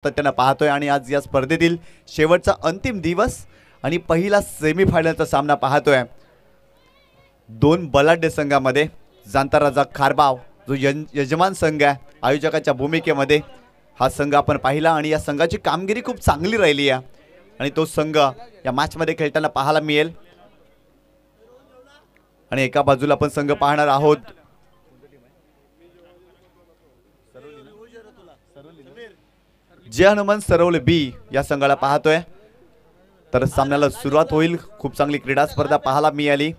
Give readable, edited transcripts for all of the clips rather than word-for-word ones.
सातत्याने पाहतोय आणि आज या स्पर्धेतील शेवटचा अंतिम दिवस आणि पहिला सेमीफायनलचा सामना पाहतोय। दोन बलाढ्य संघामध्ये जाणता राजा खारबाव जो यजमान संघ आहे आयोजकाच्या भूमिकेमध्ये हा संघ आपण पाहिला आणि या संघाची कामगिरी खूप चांगली राहिली आहे आणि तो संघ या मॅच मध्ये खेळताना पाहायला मिळेल। आणि एका बाजूला आपण संघ पाहणार आहोत जय हनुमान सरवले बी या संघाला पाहतोय। तर सामन्याला सुरुवात होईल। खूप चांगली क्रीडा स्पर्धा पाहायला मिळाली।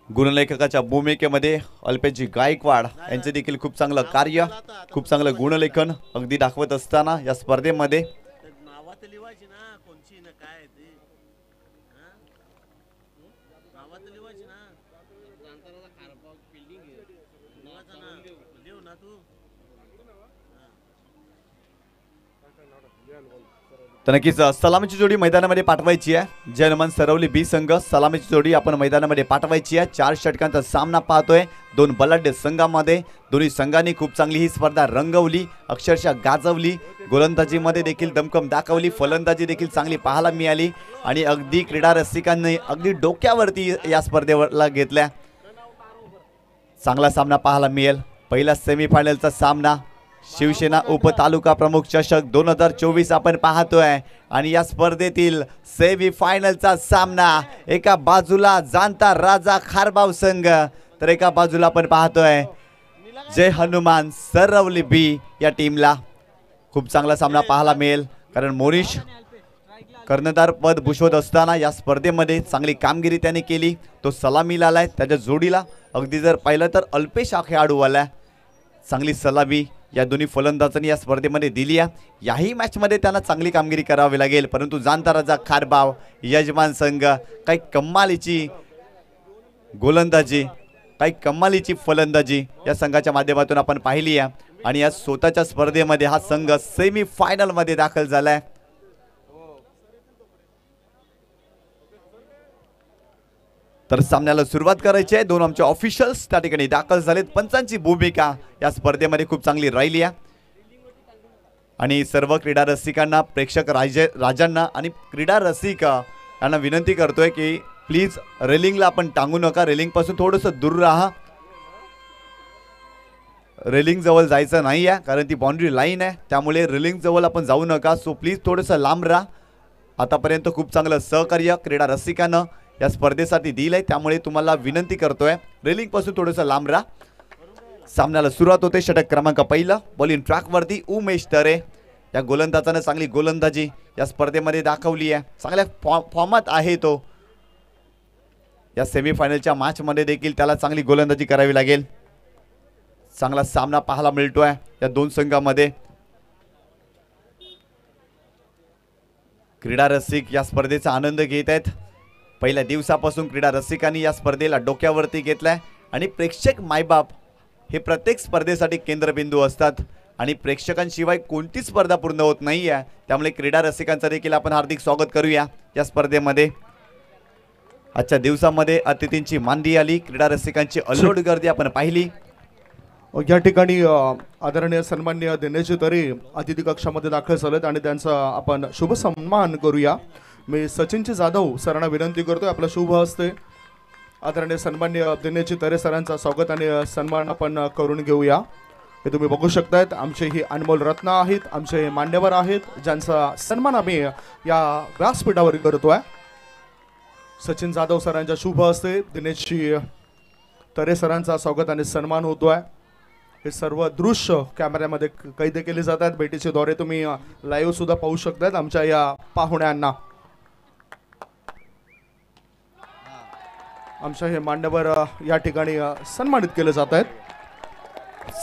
गुणलेखकाच्या भूमिकेमध्ये अल्पेशजी गायकवाड यांचे देखील खूप चांगलं कार्य, खूप चांगलं गुणलेखन अगदी दाखवत असताना या स्पर्धेमध्ये तर नक्कीच सलामीची जोडी मैदानामध्ये पाठवायची आहे। जय हनुमान सरवली बी संघ सलामीची जोडी आपण मैदानामध्ये पाठवायची आहे। 4 षटकांचा सामना पाहतोय दोन बलाढ्य संघांमध्ये। दोन्ही संघांनी खूप चांगली ही स्पर्धा रंगवली, अक्षरशः गाजवली। गोलंदाजीमध्ये देखील दमखम दाखवली, फलंदाजी देखील चांगली पाहायला मिळाली आणि अगदी क्रीडा रसिकांनी अगदी डोक्यावरती या स्पर्धेला घेतल्या। चांगला सामना पाहायला मिळेल। पहिला सेमीफायनलचा सामना शिवसेना उपतालुका प्रमुख चषक 2024 आपण पाहतोय आणि या स्पर्धेतील सेमीफायनलचा सामना एका बाजूला जाणता राजा खारबाव संघ तर एका बाजूला आपण पाहतोय जय हनुमान सरवली बी या टीमला। खूप चांगला सामना पाहायला मिळेल कारण मोनिश कर्णधार पद भूषवत असताना या स्पर्धेमध्ये चांगली कामगिरी त्याने केली। तो सलामीला आलाय, त्याच्या जोडीला अगदी जर पाहिलं तर अल्पेश हा खेळाडू आलाय। चांगली सलामी या दोन्ही फलंदाजांनी या स्पर्धेमध्ये दिली आहे। याही मॅच मध्ये त्यांना चांगली कामगिरी करावी लागेल, परंतु जाणता राजा खारबाव यजमान संघ काही कमालीची गोलंदाजी, काही कमालीची फलंदाजी या संघाच्या माध्यमातून आपण पाहिली आहे आणि या स्वतःच्या स्पर्धेमध्ये हा संघ सेमीफायनल मध्ये दाखल झालाय। तर सामन्याला सुरुवात करायची आहे। दोन आमचे ऑफिशियल्स त्या ठिकाणी दाखल झालेत। पंचांची भूमिका या स्पर्धेमध्ये खूप चांगली राहिली आहे आणि सर्व क्रीडा रसिकांना, प्रेक्षक राजांना आणि क्रीडा रसिक यांना विनंती करतोय की प्लीज रेलिंगला आपण टांगू नका, रेलिंग पासून थोडंसं दूर राहा। रेलिंग जवळ जायचं नाही आहे कारण ती बाउंड्री लाईन आहे, त्यामुळे रेलिंग जवळ आपण जाऊ नका। सो प्लीज थोडंसं लांब राहा। आतापर्यंत खूप चांगलं सहकार्य क्रीडा रसिकांना या स्पर्धेसाठी दिलंय, त्यामुळे तुम्हाला विनंती करतोय रेलिंग पासून थोडंसं लांब राहा। सामन्याला सुरुवात होते। षटक क्रमांक पहिला बॉलिंग ट्रॅक वरती उमेश तरे या गोलंदाजाने चांगली गोलंदाजी या स्पर्धेमध्ये दाखवली आहे। चांगल्या फॉर्मात आहे तो। या सेमीफायनलच्या मॅच मध्ये देखील त्याला चांगली गोलंदाजी करावी लागेल। चांगला सामना पाहायला मिळतोय या दोन संघांमध्ये। क्रीडा रसिक या स्पर्धेचा आनंद घेत आहेत। पहिल्या दिवसापासून क्रीडा रसिकांनी या स्पर्धेला डोक्यावरती घेतलाय आणि प्रेक्षक मायबाप हे प्रत्येक स्पर्धेसाठी केंद्रबिंदू असतात आणि प्रेक्षकांशिवाय कोणती स्पर्धा पूर्ण होत नाही आहे, त्यामुळे क्रीडा रसिकांचं देखील आपण हार्दिक स्वागत करूया या स्पर्धेमध्ये। आजच्या दिवसामध्ये अतिथींची मांदी आली, क्रीडा रसिकांची अल्लोड गर्दी आपण पाहिली। या ठिकाणी आदरणीय सन्माननीय दिनेश तरे अतिथी कक्षामध्ये दाखल झालेत आणि त्यांचा आपण शुभ सन्मान करूया। मी सचिनजी जाधव सरांना विनंती करतोय आपला शुभ हस्ते आदरणीय सन्माननीय दिनेश तरे सरांचा स्वागत आणि सन्मान आपण करून घेऊया। हे तुम्ही बघू शकतायत आमचे ही अनमोल रत्न आहेत, आमचे मान्यवर आहेत ज्यांचा सन्मान आम्ही या व्यासपीठावर करतोय। सचिन जाधव सरांच्या शुभ हस्ते दिनेशजी तरे सरांचा स्वागत आणि सन्मान होतोय। हे सर्व दृश्य कॅमेऱ्यामध्ये कैद केले जातात। भेटीचे द्वारे तुम्ही लाईव्ह सुद्धा पाहू शकतात आमच्या या पाहुण्यांना। आमच्या हे मान्यवर या ठिकाणी सन्मानित केले जात आहेत।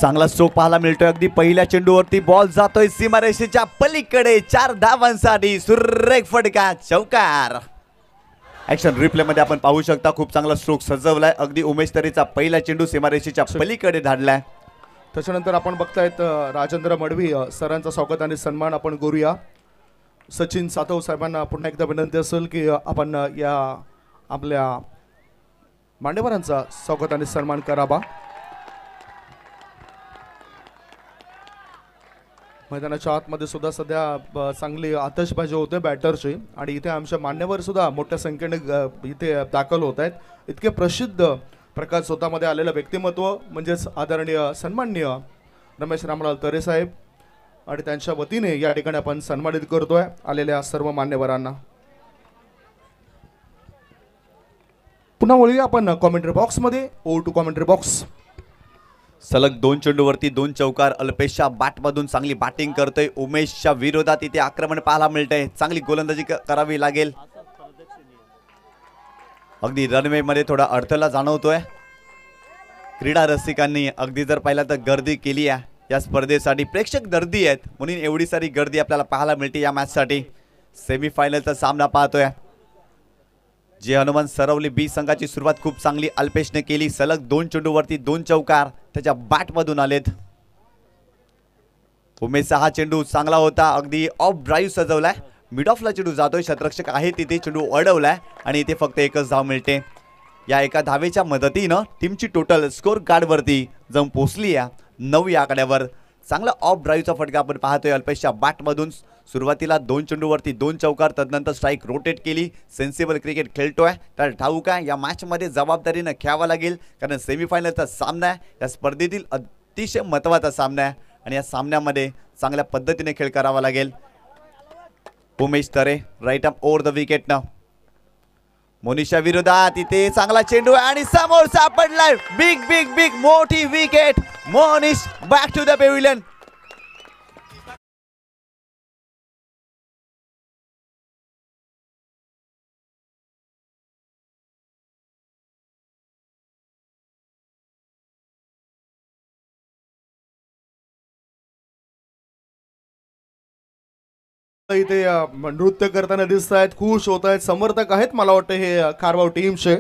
चांगला स्ट्रोक पाहायला मिळतोय। अगदी पहिल्या चेंडूवरती बॉल जातोय सीमारेषेच्या पलीकडे 4 धावांसाठी सुरेख फटका, चौकार। ऍक्शन रिप्ले मध्ये आपण पाहू शकता खूप चांगला स्ट्रोक सजवलाय। अगदी उमेश तरेचा पहिला चेंडू सीमारेषेच्या पलीकडे धाडलाय। त्याच्यानंतर आपण बघतायत राजेंद्र मडवी सरांचा स्वागत आणि सन्मान आपण करूया। सचिन सातव साहेबांना पुन्हा एकदा विनंती असेल की आपण या आपल्या मान्यवरांचा स्वागत आणि सन्मान करावा। मैदानाच्या आतमध्ये सुद्धा सध्या चांगली आतषबाजी होते बॅटरची आणि इथे आमच्या मान्यवर सुद्धा मोठ्या संख्येने इथे दाखल होत आहेत. इतके प्रसिद्ध प्रकाश स्वतःमध्ये आलेलं व्यक्तिमत्व म्हणजेच आदरणीय सन्माननीय रमेश रामलाल तरे साहेब आणि त्यांच्या वतीने या ठिकाणी आपण सन्मानित करतोय आलेल्या सर्व मान्यवरांना. पुन्हा वळूया आपण कॉमेंट्री बॉक्समध्ये. Oh to commentary box. सलग 2 चेंडूवरती 2 चौकार. अल्पेशच्या बॅटमधून चांगली बॅटिंग करतोय. उमेशच्या विरोधात इथे आक्रमण पाहायला मिळतंय. चांगली गोलंदाजी करावी लागेल. अगदी रनवे मध्ये थोडा अडथळा जाणवतोय. क्रीडा रसिकांनी अगदी जर पाहिलं तर गर्दी केली आहे या स्पर्धेसाठी. प्रेक्षक गर्दी आहेत म्हणून एवढी सारी गर्दी आपल्याला पाहायला मिळते या मॅचसाठी. सेमीफायनलचा सामना पाहतोय. जे हनुमान सरवली बी संघाची सुरुवात खूप चांगली अल्पेशने केली. सलग 2 चेंडूवरती 2 चौकार त्याच्या बॅटमधून आलेत. उमेशचा हा चेंडू चांगला होता. अगदी ऑफ ड्राईव्ह सजवलाय. मिड ऑफला चेंडू जातोय. क्षेत्ररक्षक आहे तिथे चेंडू अडवलाय आणि इथे फक्त एकच धाव मिळते. या एका धावेच्या मदतीनं टीमची टोटल स्कोर कार्डवरती जाऊन पोहोचली आहे 9 या आकड्यावर. चांगला ऑफ ड्राईव्हचा फटका आपण पाहतोय अल्पेशच्या बॅटमधून. सुरुवातीला 2 चेंडूवरती 2 चौकार. तदनंतर स्ट्राईक रोटेट केली. सेन्सिबल क्रिकेट खेळतोय. तर ठाऊक आहे या मॅचमध्ये जबाबदारीनं खेळावं लागेल कारण सेमीफायनलचा सामना आहे. या स्पर्धेतील अतिशय महत्त्वाचा सामना आहे आणि या सामन्यामध्ये चांगल्या पद्धतीने खेळ करावा लागेल. उमेश तरे राईट अप ओव्हर द विकेटनं. मोनिशा विरोधात इथे चांगला चेंडू आहे आणि समोर सापडलाय. बिग बिग बिग मोठी wicket. Monish back to the pavilion. इथे नृत्य करताना दिसत आहेत. खुश होत आहेत. समर्थक आहेत मला वाटतं हे खारवाव टीमचे.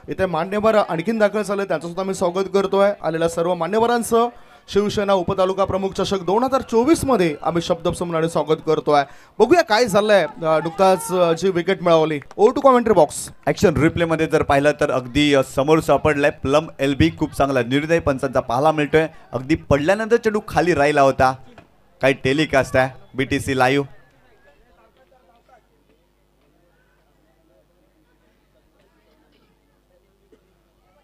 इथे मान्यवर आणखीन दाखल झाले. त्यांचं सुद्धा मी स्वागत करतोय. आलेल्या सर्व मान्यवरांचं शिवसेना उपतालुका प्रमुख चषक 2024 मध्ये आम्ही शब्दसमूहाने स्वागत करतोय. बघूया काय झालंय. नुकताच जी विकेट मिळवली. Oh to commentary box. Action replay मध्ये जर पाहिलं तर अगदी समोर सापडलाय प्लम एलबी. खूप चांगला निर्णय पंचांचा पाहायला मिळतोय. अगदी पडल्यानंतर चेंडू खाली राहिला होता. काही टेलिकास्ट आहे बीटीसी लाईव्ह.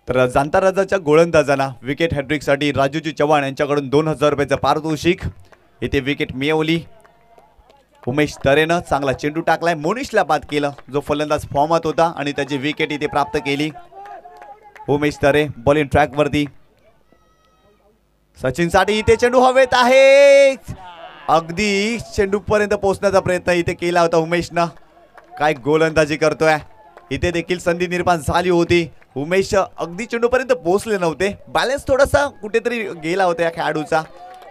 तर जाणता राजाच्या गोलंदाजांना विकेट हॅट्रिकसाठी राजूजी चव्हाण यांच्याकडून 2000 रुपयाचं पारितोषिक. इथे विकेट मिळवली. उमेश तरेनं चांगला चेंडू टाकलाय. मोनिशला बाद केलं जो फलंदाज फॉर्मात होता आणि त्याची विकेट इथे प्राप्त केली. उमेश तरे बॉलिंग ट्रॅकवरती. सचिनसाठी इथे चेंडू हवेत आहे. अगदी चेंडू पर्यंत पोहोचण्याचा प्रयत्न इथे केला होता उमेशनं. काय गोलंदाजी करतोय. इथे देखील संधी निर्माण झाली होती. उमेश अगदी चेंडूपर्यंत पोहोचले नव्हते. बॅलन्स थोडासा कुठेतरी गेला होता या खेळाडूचा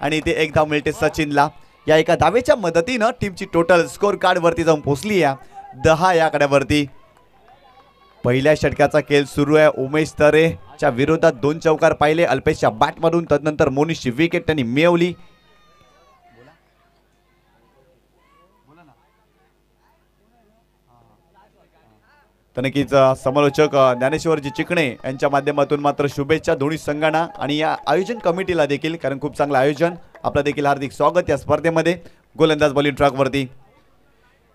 आणि इथे एक धाव मिळते सचिनला. या एका धावेच्या मदतीनं टीमची टोटल स्कोर कार्डवरती जाऊन पोहोचली आहे 10 या आकड्यावरती. पहिल्या षटकाचा खेळ सुरू आहे. उमेश तरेच्या विरोधात 2 चौकार पाहिले अल्पेशच्या बॅटमधून. तदनंतर मोनिशची विकेट त्यांनी मिळवली. तर नक्कीच समालोचक ज्ञानेश्वरजी चिकणे यांच्या माध्यमातून मात्र शुभेच्छा दोन्ही संघांना आणि या आयोजन कमिटीला देखील कारण खूप चांगलं आयोजन. आपलं देखील हार्दिक स्वागत या स्पर्धेमध्ये. गोलंदाज बॉलिंग ट्रॅकवरती.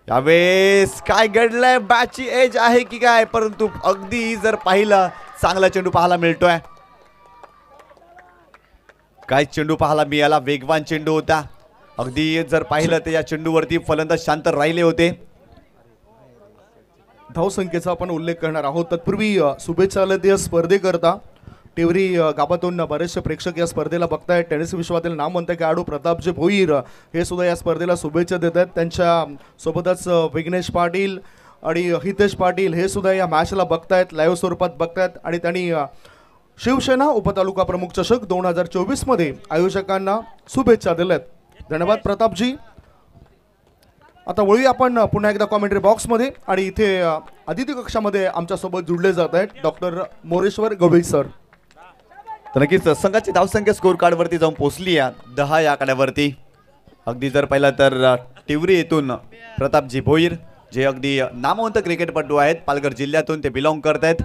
यावेळेस काय घडलंय. बॅटची एज आहे की काय परंतु अगदी जर पाहिलं चांगला चेंडू पाहायला मिळतोय. काय चेंडू पाहायला मिळाला. वेगवान चेंडू होता. अगदी जर पाहिलं तर या चेंडूवरती फलंदाज शांत राहिले होते. धावसंख्येचा आपण उल्लेख करणार आहोत. तत्पूर्वी शुभेच्छा या स्पर्धेकरता. टिवरी गावातून बरेचसे प्रेक्षक या स्पर्धेला बघतायत. टेनिस विश्वातील नामवंत खेळाडू प्रतापजी भोईर हे सुद्धा या स्पर्धेला शुभेच्छा देत आहेत. त्यांच्या सोबतच विघ्नेश पाटील आणि हितेश पाटील हे सुद्धा या मॅचला बघतायत. लाईव्ह स्वरूपात बघतायत आणि त्यांनी शिवसेना उपतालुका प्रमुख चषक 2024 मध्ये आयोजकांना शुभेच्छा दिल्यात. धन्यवाद प्रतापजी. आता वळूया आपण पुन्हा एकदा कॉमेंट्री बॉक्समध्ये आणि इथे अतिथी कक्षामध्ये आमच्यासोबत जुडले जात आहेत डॉक्टर मोरेश्वर गवळी सर. तर नक्कीच संघाची धावसंख्या स्कोर कार्डवरती जाऊन पोहोचली आहे 10 या आकड्यावरती. अगदी जर पाहिलं तर टिवरी येथून प्रतापजी भोईर जे अगदी नामवंत क्रिकेटपटू आहेत. पालघर जिल्ह्यातून ते बिलॉंग करत आहेत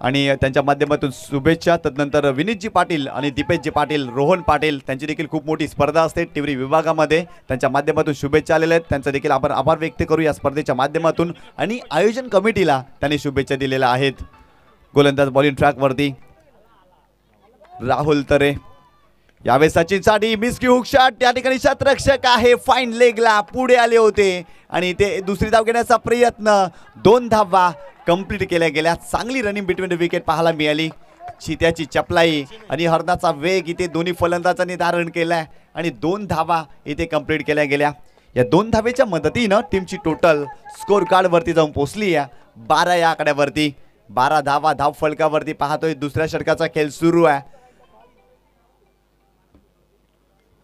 आणि त्यांच्या माध्यमातून शुभेच्छा. तदनंतर विनीतजी पाटील आणि दीपेशजी पाटील, रोहन पाटील त्यांची देखील खूप मोठी स्पर्धा असते टिवरी विभागामध्ये. त्यांच्या माध्यमातून शुभेच्छा आलेल्या आहेत. त्यांचा देखील आपण आभार व्यक्त करू या स्पर्धेच्या माध्यमातून. आणि आयोजन कमिटीला त्यांनी शुभेच्छा दिलेल्या आहेत. गोलंदाज बॉलिंग ट्रॅकवरती राहुल तरे. यावेळेस सचिनसाठी मिस्की हुक शॉट. त्या ठिकाणी शतरक्षक आहे फाईन लेगला पुढे आले होते आणि ते दुसरी धाव घेण्याचा प्रयत्न. 2 धावा कंप्लीट केल्या गेल्या. चांगली रनिंग बिटवीन द विकेट पाहायला मिळाली. चित्याची चपलाई आणि हरणाचा वेग इथे दोन्ही फलंदाजांनी धारण केलाय आणि 2 धावा इथे कंप्लीट केल्या गेल्या. या 2 धावेच्या मदतीनं टीमची टोटल स्कोर कार्ड वरती जाऊन पोहोचली आहे 12 या आकड्यावरती. 12 धावा धाव फलकावरती पाहतोय. दुसऱ्या षटकाचा खेळ सुरू आहे.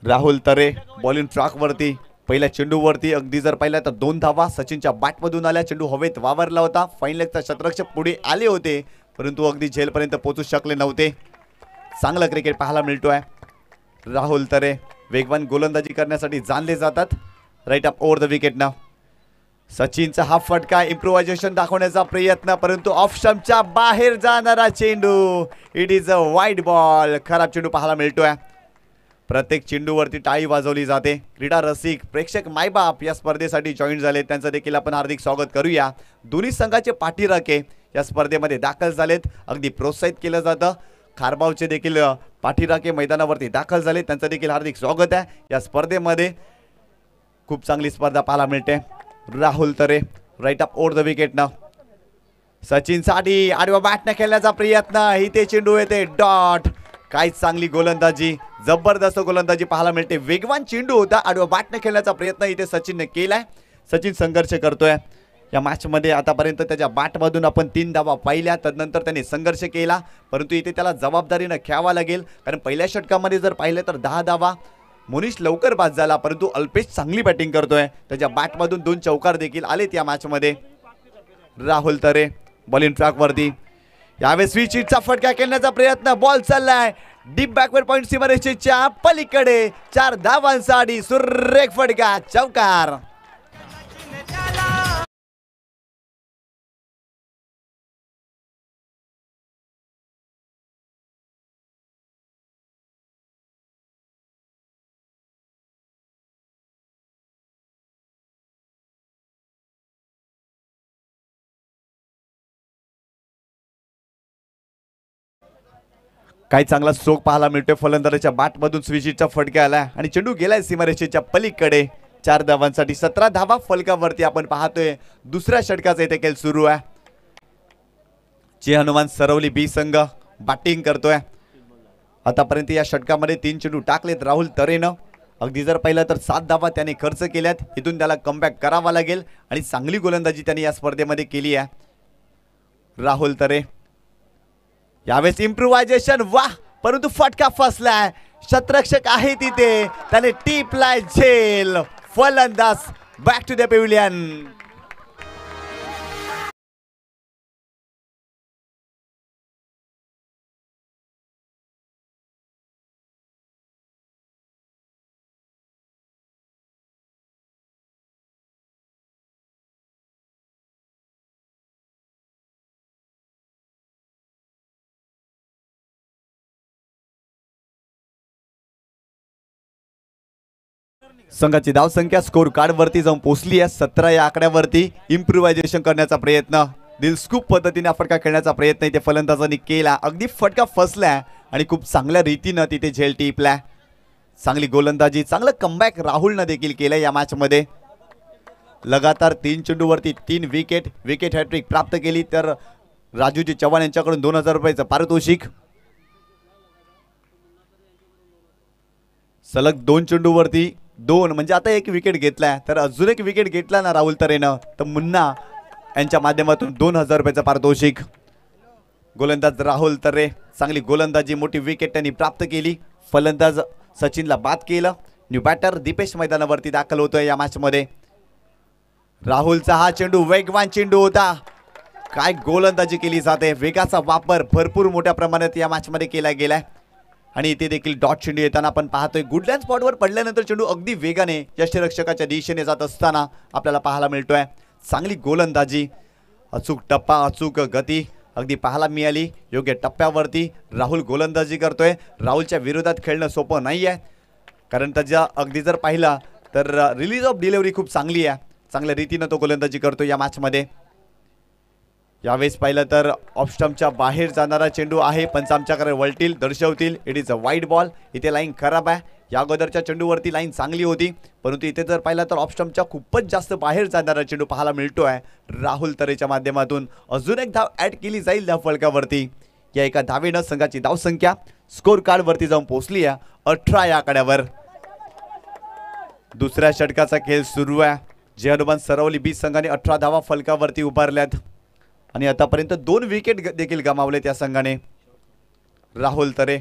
राहुल तरे बॉलिंग ट्रॅकवरती. पहिल्या चेंडूवरती अगदी जर पाहिलं तर 2 धावा सचिनच्या बॅटमधून आल्या. चेंडू हवेत वावरला होता. फाईन लेगचा शतरक्षक पुढे आले होते परंतु अगदी झेलपर्यंत पोहोचू शकले नव्हते. चांगलं क्रिकेट पाहायला मिळतोय. राहुल तरे वेगवान गोलंदाजी करण्यासाठी जाणले जातात. राईट अप ओव्हर द विकेटनं सचिनचा हा फटका. इम्प्रोव्हायझेशन दाखवण्याचा प्रयत्न परंतु ऑफ स्टंपच्या बाहेर जाणारा चेंडू. It is a wide ball. खराब चेंडू पाहायला मिळतोय. प्रत्येक चेंडूवरती टाळी वाजवली जाते. क्रीडा रसिक प्रेक्षक मायबाप या स्पर्धेसाठी जॉईन झाले. त्यांचं देखील आपण हार्दिक स्वागत करूया. दोन्ही संघाचे पाठीराखे या स्पर्धेमध्ये दाखल झालेत. अगदी प्रोत्साहित केलं जातं. खारबावचे देखील पाठीराखे मैदानावरती दाखल झाले. त्यांचं देखील हार्दिक स्वागत आहे. या स्पर्धेमध्ये खूप चांगली स्पर्धा पाहायला मिळते. राहुल तरे राईट अप ओव्हर द विकेटनं सचिनसाठी आडव्या बॅटने खेळण्याचा प्रयत्न. इथे चेंडू येते डॉट. काय चांगली गोलंदाजी, जबरदस्त गोलंदाजी पाहायला मिळते. वेगवान चेंडू होता. आडव्या बॅटने खेळण्याचा प्रयत्न इथे सचिनने केलाय. सचिन संघर्ष करतोय या मॅचमध्ये. आतापर्यंत त्याच्या बॅटमधून आपण 3 धावा पाहिल्या. तदनंतर त्याने संघर्ष केला परंतु इथे त्याला जबाबदारीनं खेळावा लागेल. कारण पहिल्या षटकामध्ये जर पाहिलं तर 10 धावा. मोनिश लवकर बाद झाला परंतु अल्पेश चांगली बॅटिंग करतोय. त्याच्या बॅटमधून 2 चौकार देखील आलेत या मॅचमध्ये. राहुल तरे बॉलिंग ट्रॅकवरती. यावेळेस स्विचचा फटका खेळण्याचा प्रयत्न. बॉल चाललाय डीप बॅकवर्ड पॉइंट सीमारेषेच्या पलीकडे. 4 धावांसाठी सुरेख फटका चौकार. काही चांगला स्ट्रोक पाहायला मिळतोय. फलंदाजाच्या बॅटमधून स्विचचा फटका आलाय आणि चेंडू गेलाय सीमारेषेच्या पलीकडे. 4 धावांसाठी 17 धावा फलकावरती आपण पाहतोय. दुसऱ्या षटकाचा इथे खेळ सुरू आहे. जे हनुमान सरवली बी संघ बॅटिंग करतोय. आतापर्यंत या षटकामध्ये 3 चेंडू टाकलेत राहुल तरेनं. अगदी जर पाहिलं तर 7 धावा त्याने खर्च केल्यात. इथून त्याला कमबॅक करावा लागेल आणि चांगली गोलंदाजी त्याने या स्पर्धेमध्ये केली आहे. राहुल तरे यावेळेस इम्प्रोव्हायझेशन. वाह परंतु फटका फसलाय. शतरक्षक आहे तिथे. त्याने टिपलाय झेल. फलंदाज बॅक टू द पॅव्हिलियन. संघाची धावसंख्या स्कोर कार्ड वरती जाऊन पोहोचली आहे 17 या आकड्यावरती. इम्प्रोव्हायझेशन करण्याचा प्रयत्न, दिलस्कूप पद्धतीने फटका खेळण्याचा प्रयत्न इथे फलंदाजांनी केला. अगदी फटका फसलाय आणि खूप चांगल्या रीतीनं तिथे झेल टिपलाय. चांगली गोलंदाजी, चांगलं कमबॅक राहुलनं देखील केलं या मॅचमध्ये. लगातार 3 चेंडूवरती 3 विकेट हॅट्रिक प्राप्त केली. तर राजूजी चव्हाण यांच्याकडून 2000 रुपयाचं पारितोषिक. सलग 2 चेंडूवरती 2 म्हणजे आता 1 विकेट घेतलाय. तर अजून 1 विकेट घेतला ना राहुल तरेनं तर मुन्ना यांच्या माध्यमातून 2000 रुपयाचं पारितोषिक. गोलंदाज राहुल तरे चांगली गोलंदाजी, मोठी विकेट त्यांनी प्राप्त केली. फलंदाज सचिनला बाद केलं. न्यू बॅटर दीपेश मैदानावरती दाखल होतोय या मॅचमध्ये. राहुलचा हा चेंडू वेगवान चेंडू होता. काय गोलंदाजी केली जाते. वेगाचा वापर भरपूर मोठ्या प्रमाणात या मॅचमध्ये केला गेलाय आणि इथे देखील डॉट चेंडू येताना आपण पाहतोय. गुडलँड स्पॉटवर पडल्यानंतर चेंडू अगदी वेगाने यष्टीरक्षकाच्या दिशेने जात असताना आपल्याला पाहायला मिळतोय. चांगली गोलंदाजी, अचूक टप्पा, अचूक गती अगदी पाहायला मिळाली योग्य टप्प्यावरती राहुल गोलंदाजी करतोय. राहुलच्या विरोधात खेळणं सोपं नाही आहे, कारण त्याच्या अगदी जर पाहिला तर रिलीज ऑफ डिलिव्हरी खूप चांगली आहे. चांगल्या रीतीनं तो गोलंदाजी करतो या मॅचमध्ये. यावेळेस पाहिलं तर ऑफ स्टंपच्या बाहेर जाणारा चेंडू आहे. पंच आमच्याकडे वळतील, दर्शवतील it is a wide ball. इथे लाईन खराब आहे. या अगोदरच्या चेंडूवरती लाईन चांगली होती, परंतु इथे जर पाहिलं तर ऑफ स्टंपच्या खूपच जास्त बाहेर जाणारा चेंडू पाहायला मिळतोय राहुल तरेच्या माध्यमातून. अजून एक धाव ॲड केली जाईल त्या फलकावरती. या एका धावेनं संघाची धावसंख्या स्कोर कार्डवरती जाऊन पोहोचली आहे 18 या आकड्यावर. दुसऱ्या षटकाचा खेळ सुरू आहे. जे हनुमान सरवली बी संघाने 18 धावा फलकावरती उभारल्यात आणि आतापर्यंत 2 विकेट देखील गमावलेत या संघाने. राहुल तरे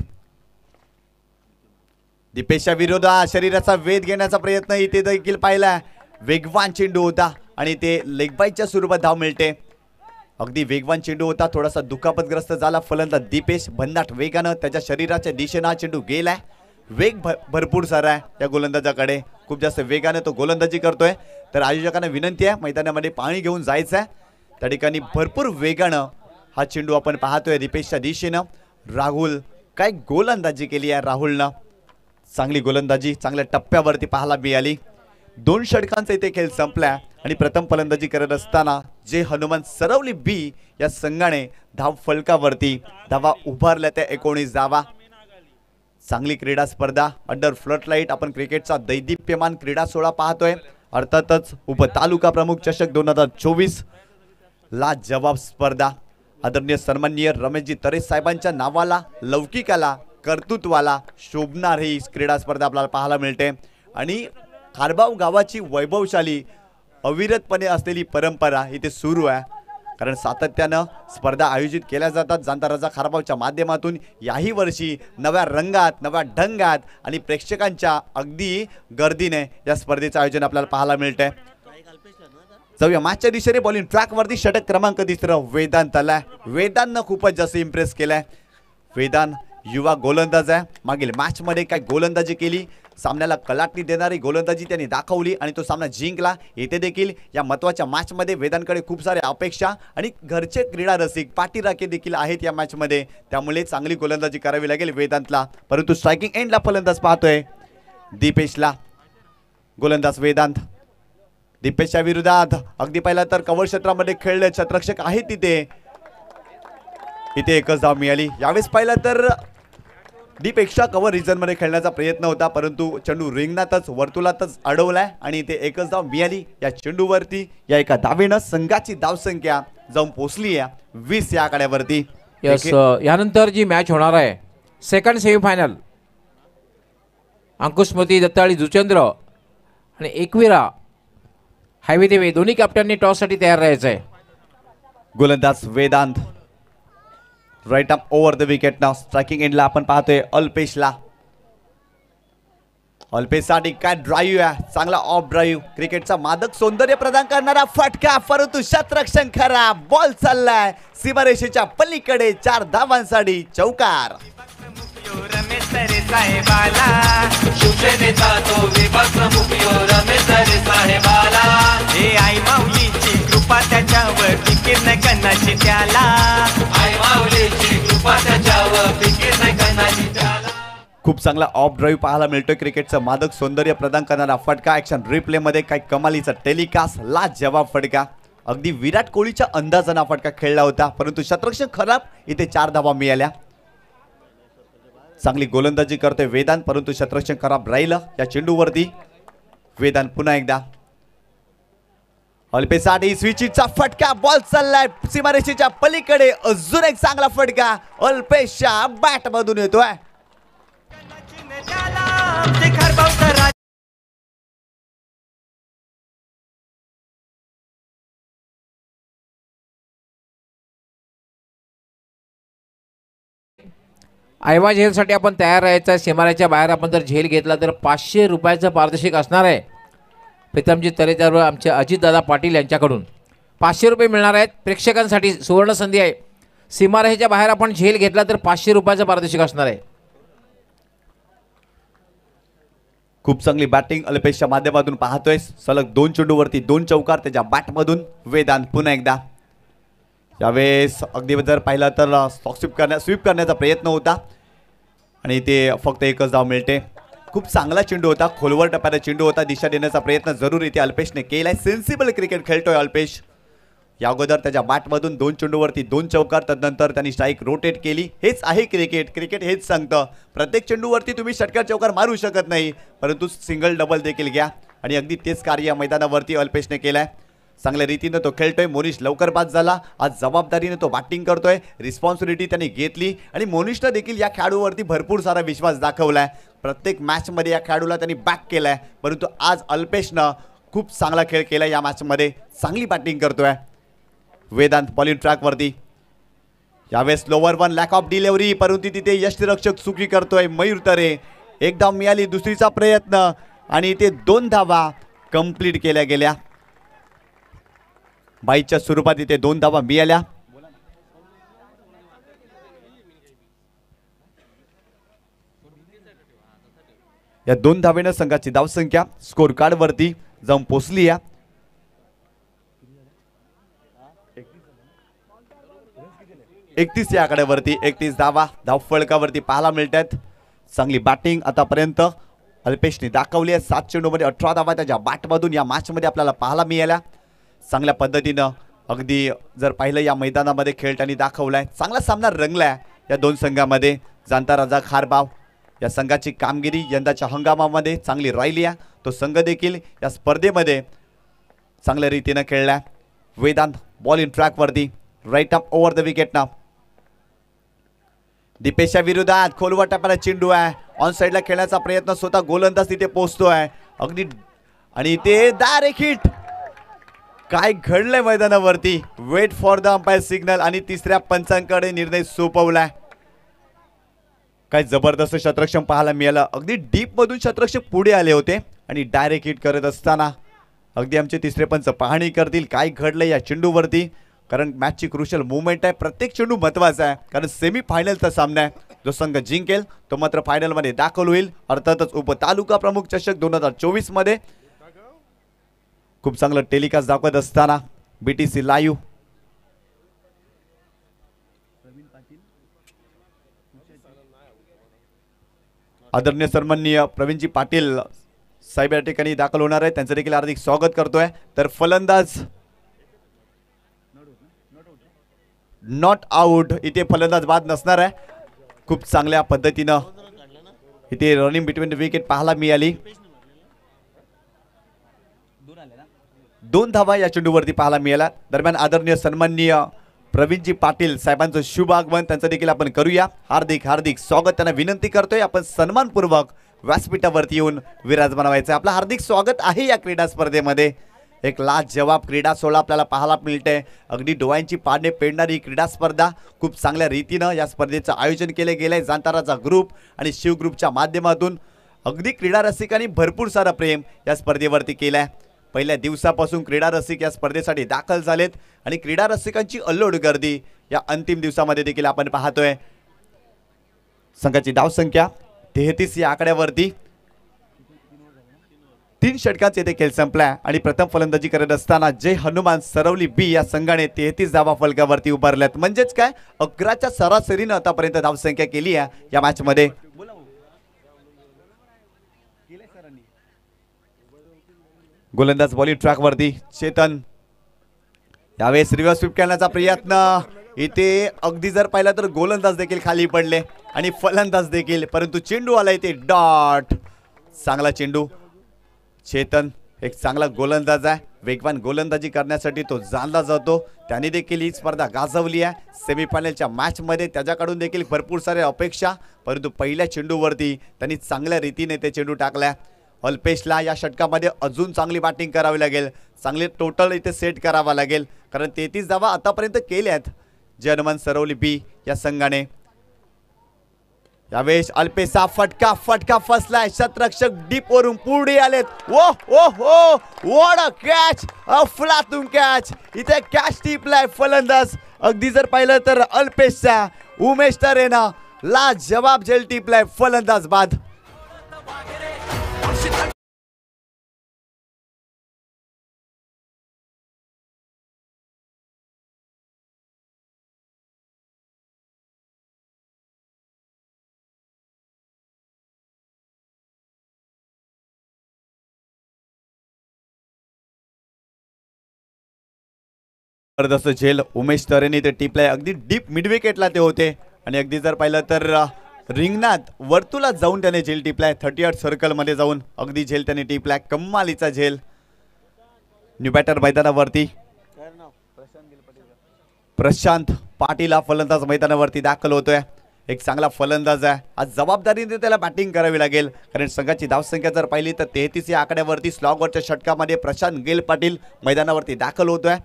दीपेशच्या विरोधात शरीराचा वेध घेण्याचा प्रयत्न इथे देखील पाहिला. वेगवान चेंडू होता आणि ते लेगबाईच्या स्वरूपात धाव मिळते. अगदी वेगवान चेंडू होता, थोडासा दुखापतग्रस्त झाला फलंदाज दीपेश. भन्नाट वेगानं त्याच्या शरीराच्या दिशेनं हा चेंडू गेलाय. वेग भरपूर सारा आहे या गोलंदाजाकडे, खूप जास्त वेगाने तो गोलंदाजी करतोय. तर आयोजकांना विनंती आहे मैदानामध्ये पाणी घेऊन जायचं आहे. त्या ठिकाणी भरपूर वेगानं हा चेंडू आपण पाहतोय दीपेशच्या दिशेनं. राहुल काय गोलंदाजी केली आहे राहुलनं. चांगली गोलंदाजी चांगल्या टप्प्यावरती पाहायला मिळाली. 2 षटकांचा इथे खेळ संपला आणि प्रथम फलंदाजी करत असताना जे हनुमान सरवली बी या संघाने धाव फलकावरती धावा उभारल्या त्या 19 धावा. चांगली क्रीडा स्पर्धा अंडर फ्लडलाईट आपण क्रिकेटचा दैदिप्यमान क्रीडा सोहळा पाहतोय. अर्थातच उपतालुका प्रमुख चषक 2024 ला जवाब स्पर्धा. आदरणीय सन्माननीय रमेशजी तरे साहेबांच्या नावाला, लौकिकाला, कर्तृत्वाला शोभणार ही क्रीडा स्पर्धा आपल्याला पाहायला मिळते. आणि खारबाव गावाची वैभवशाली अविरतपणे असलेली परंपरा इथे सुरू आहे, कारण सातत्यानं स्पर्धा आयोजित केल्या जातात जाणता राजा खारबावच्या माध्यमातून. याही वर्षी नव्या रंगात, नव्या ढंगात आणि प्रेक्षकांच्या अगदी गर्दीने या स्पर्धेचं आयोजन आपल्याला पाहायला मिळतंय. जाऊया मॅचच्या दिशेने. बॉलिंग ट्रॅकवरती षटक क्रमांक 3 वेदांत आलाय. वेदांतनं खूपच जास्त इम्प्रेस केलाय. वेदांत युवा गोलंदाज आहे. मागील मॅचमध्ये काय गोलंदाजी केली, सामन्याला कलाटणी देणारी गोलंदाजी त्यांनी दाखवली आणि तो सामना जिंकला. येथे देखील या महत्त्वाच्या मॅचमध्ये वेदांतकडे खूप साऱ्या अपेक्षा आणि घरचे क्रीडा रसिक पाठीराखे देखील आहेत या मॅचमध्ये, त्यामुळे चांगली गोलंदाजी करावी लागेल वेदांतला. परंतु स्ट्रायकिंग एंडला फलंदाज पाहतोय दीपेशला. गोलंदाज वेदांत दीपेशच्या विरोधात अगदी पहिला तर कव्हर क्षेत्रामध्ये खेळले छत्ररक्षक आहेत तिथे. इथे एकच धाव मिळाली. यावेळेस पाहिला तर डीपेक्षा कव्हर रिजन मध्ये खेळण्याचा प्रयत्न होता, परंतु चेंडू रिंगणातच वर्तुळातच अडवलाय आणि इथे एकच धाव मिळाली या चेंडूवरती. या एका धावेनं संघाची धावसंख्या जाऊन पोहोचली आहे 20 या आकड्यावरती. यानंतर जी मॅच होणार आहे सेकंड सेमीफायनल, अंकुशमती दत्ताळी जुचंद्र आणि एकविरा हायवे देवे दोन्ही कॅप्टननी टॉससाठी तयार राहायचं आहे. गोलंदाज Vedant right arm over the wicket नाव. स्ट्रायकिंग एंडला आपण पाहतोय अल्पेशला. अल्पेशसाठी काय ड्राईव्ह आहे, चांगला ऑफ ड्राईव्ह. क्रिकेटचा मादक सौंदर्य प्रदान करणारा फटका, परंतु शतरक्षण खरा. बॉल चाललाय सीमारेषेच्या पलीकडे. 4 धावांसाठी चौकार. रमेश तरे साहेबाला शिवसेनेचा तो विभाग प्रमुख रमेश तरे साहेबाला. हे आई माऊलीची कृपा त्याच्यावर फिकीर नाही करण्याची त्याला. आई माऊलीची कृपा त्याच्यावर फिकीर नाही करण्याची त्याला. खूप चांगला ऑफ ड्राईव्ह पाहायला मिळतोय. क्रिकेटचं मादक सौंदर्य प्रदान करणारा फटका. ॲक्शन रिप्ले मध्ये काही कमालीचा टेलिकास्ट. ला जवाब फटका. अगदी विराट कोहलीच्या अंदाजाना फटका खेळला होता, परंतु शतरक्षण खराब. इथे 4 धावा मिळाल्या. चांगली गोलंदाजी करतोय वेदांत, परंतु शतरक्षण खराब राहिलं या चेंडूवरती. वेदांत पुन्हा एकदा अल्पेसाठी स्विचिटचा फटका. बॉल चाललाय सीमारेषेच्या पलीकडे. अजून एक चांगला फटका अल्पेशच्या बॅट मधून येतोय. आयवा झेलसाठी आपण तयार राहायचं आहे. सीमारेच्या बाहेर आपण जर झेल घेतला तर 500 रुपयाचं पारितोषिक असणार आहे. प्रीतमजी तरेदार आमचे अजितदादा पाटील यांच्याकडून 500 रुपये मिळणार आहेत. प्रेक्षकांसाठी सुवर्ण संधी आहे. सीमारेषेच्या बाहेर आपण झेल घेतला तर 500 रुपयाचं पारितोषिक असणार आहे. खूप चांगली बॅटिंग अल्पेशच्या माध्यमातून पाहतोय. सलग 2 चेंडूवरती 2 चौकार त्याच्या बॅटमधून. वेदांत पुन्हा एकदा यावेळेस अगदी जर पाहिलं तर स्वीप करण्याचा प्रयत्न होता आणि ते फक्त एकच धाव मिळते. खूप चांगला चेंडू होता, खोलवर टप्प्याचा चेंडू होता, दिशा देण्याचा प्रयत्न जरूर इथे अल्पेशने केलाय. सेन्सिबल क्रिकेट खेळतोय अल्पेश. या अगोदर त्याच्या बॅटमधून 2 चेंडूवरती 2 चौकार, तदनंतर त्यांनी स्ट्राईक रोटेट केली. हेच आहे क्रिकेट. क्रिकेट हेच सांगतं, प्रत्येक चेंडूवरती तुम्ही षटकार चौकार मारू शकत नाही, परंतु सिंगल डबल देखील घ्या. आणि अगदी तेच कार्य या मैदानावरती अल्पेशने केलंय. चांगल्या रीतीनं तो खेळतोय. मोनिश लवकर बाद झाला. आज जबाबदारीने तो बॅटिंग करतोय, रिस्पॉन्सिबिलिटी त्यांनी घेतली आणि मोनिशनं देखील या खेळाडूवरती भरपूर सारा विश्वास दाखवलाय. प्रत्येक मॅचमध्ये या खेळाडूला त्यांनी बॅक केलाय, परंतु आज अल्पेशनं खूप चांगला खेळ केला. या मॅचमध्ये चांगली बॅटिंग करतोय. वेदांत बॉलिंग ट्रॅकवरती. यावेळेस lower one lack of delivery, परंतु तिथे यष्टीरक्षक चुकी करतोय. मयूर तरे. एक धाव मिळाली, दुसरीचा प्रयत्न आणि ते 2 धावा कंप्लीट केल्या गेल्या. बाईच्या स्वरूपात इथे 2 धावा मिळाल्या. या 2 धावेनं संघाची धावसंख्या स्कोर कार्ड वरती जाऊन पोहोचली आहे. 31 या आकड्यावरती 31 धावा धाव फळकावरती पाहायला मिळतात. चांगली बॅटिंग आतापर्यंत अल्पेशने दाखवली आहे. 7 चेंडूमध्ये 18 धावा त्याच्या बॅटमधून या मॅचमध्ये आपल्याला पाहायला मिळाल्या. चांगल्या पद्धतीनं अगदी जर पाहिलं या मैदानामध्ये खेळताना दाखवलाय. चांगला सामना रंगलाय या 2 संघामध्ये. जाणता राजा खारबाव या संघाची कामगिरी यंदाच्या हंगामामध्ये चांगली राहिली आहे. तो संघ देखील या स्पर्धेमध्ये चांगल्या रीतीनं खेळलाय. वेदांत बॉलिंग ट्रॅकवरती. राईट अप ओव्हर द विकेट ना. दीपेशच्या विरोधात खोलवर टप्प्याला चेंडू आहे. ऑन साईडला खेळण्याचा प्रयत्न, स्वतः गोलंदाज तिथे पोहोचतोय अगदी आणि ते डायरेक्ट हिट. काय घडलंय मैदानावरती. Wait for the umpire signal आणि तिसऱ्या पंचांकडे निर्णय सोपवलाय. काय जबरदस्त शतरक्षण पाहायला मिळालं. अगदी डीप मधून शतरक्षक पुढे आले होते आणि डायरेक्ट हिट करत असताना अगदी आमचे तिसरे पंच पाहणी करतील काय घडलंय या चेंडूवरती. कारण मॅचची क्रुशियल मुवमेंट आहे. प्रत्येक चेंडू महत्वाचा आहे, कारण सेमी फायनलचा सामना आहे. जो संघ जिंकेल तो मात्र फायनलमध्ये दाखल होईल. अर्थातच उपतालुका प्रमुख चषक 2024 मध्ये खूप चांगलं टेलिकास्ट दाखवत असताना बीटीसी लाईव्ह. आदरणीय सन्माननीय प्रवीणजी पाटील साहेब या ठिकाणी दाखल होणार आहे. त्यांचं देखील हार्दिक स्वागत करतोय. तर फलंदाज नॉट आउट, इथे फलंदाज बाद नसणार आहे. खूप चांगल्या पद्धतीनं इथे रनिंग बिटवीन द विकेट पाहायला मिळाली. 2 धावा या चेंडूवरती पाहायला मिळाला. दरम्यान आदरणीय सन्माननीय प्रवीणजी पाटील साहेबांचं शुभ आगमन त्यांचं देखील आपण करूया. हार्दिक हार्दिक स्वागत. त्यांना विनंती करतोय आपण सन्मानपूर्वक व्यासपीठावरती येऊन विराजमान व्हायचं. आपलं हार्दिक स्वागत आहे या क्रीडा स्पर्धेमध्ये. एक लाजवाब क्रीडा सोहळा आपल्याला पाहायला मिळते. अगदी डोळ्यांची पारणे पेडणारी क्रीडा स्पर्धा. खूप चांगल्या रीतीनं या स्पर्धेचं आयोजन केले गेलंय. जांताराचा ग्रुप आणि शिव ग्रुपच्या माध्यमातून अगदी क्रीडा रसिकांनी भरपूर सारा प्रेम या स्पर्धेवरती केलाय. पहिल्या दिवसापासून क्रीडा रसिक या स्पर्धेसाठी दाखल झालेत आणि क्रीडा रसिकांची अल्लोड गर्दी या अंतिम दिवसामध्ये देखील आपण पाहतोय. संघाची धावसंख्या 33 या आकड्यावरती. 3 षटकांचे येथे खेळ संपलाय आणि प्रथम फलंदाजी करत असताना जय हनुमान सरवली बी या संघाने 33 धावा फलकावरती उभारल्यात. म्हणजेच काय 11च्या सरासरीनं आतापर्यंत धावसंख्या केली आहे या मॅच मध्ये. गोलंदाज बॉलिंग ट्रॅक वरती चेतन. यावेळेस रिव्हर्स स्वीप करण्याचा प्रयत्न. इथे अगदी जर पाहिला तर गोलंदाज देखील खाली पडले आणि फलंदाज देखील, परंतु चेंडू आला इथे डॉट. चांगला चेंडू. चेतन एक चांगला गोलंदाज आहे. वेगवान गोलंदाजी करण्यासाठी तो जाणला जातो. त्याने देखील ही स्पर्धा गाजवली आहे. सेमीफायनलच्या मॅचमध्ये त्याच्याकडून देखील भरपूर साऱ्या अपेक्षा, परंतु पहिल्या चेंडूवरती त्यांनी चांगल्या रीतीने ते चेंडू टाकला. अल्पेशला या षटकामध्ये अजून चांगली बॅटिंग करावी लागेल. चांगले टोटल इथे सेट करावा लागेल, कारण 33 धावा आतापर्यंत केल्यात जय हनुमान सरवली बी या संघाने. यावेळेस अल्पेशचा फटका फसलाय. शतरक्षक डीप वरून पुढे आलेत. ओ ओ ओ व्हाट अ कॅच, अफलातून कॅच. इथे कॅच टिपलाय फलंदाज. अगदी जर पाहिलं तर अल्पेशचा उमेश तरेना लाजवाब झेल टिपलाय. फलंदाज बाद. जबरदस्त झेल उमेश तरेने ते टिपलाय. अगदी डीप मिड विकेटला ते होते आणि अगदी जर पाहिलं तर रिंगणात वर्तुळात जाऊन त्याने झेल टिपलाय. 38 सर्कल मध्ये जाऊन अगदी झेल त्याने टिपलाय. कमालीचा झेल. न्यू बॅटर मैदानावरती प्रशांत पाटील हा फलंदाज मैदानावरती दाखल होतोय. एक चांगला फलंदाज आहे. आज जबाबदारीने त्याला बॅटिंग करावी लागेल कारण संघाची धावसंख्या जर पाहिली तर 33 या आकड्यावरती स्लॉगवरच्या षटकामध्ये प्रशांत गेल पाटील मैदानावरती दाखल होतोय.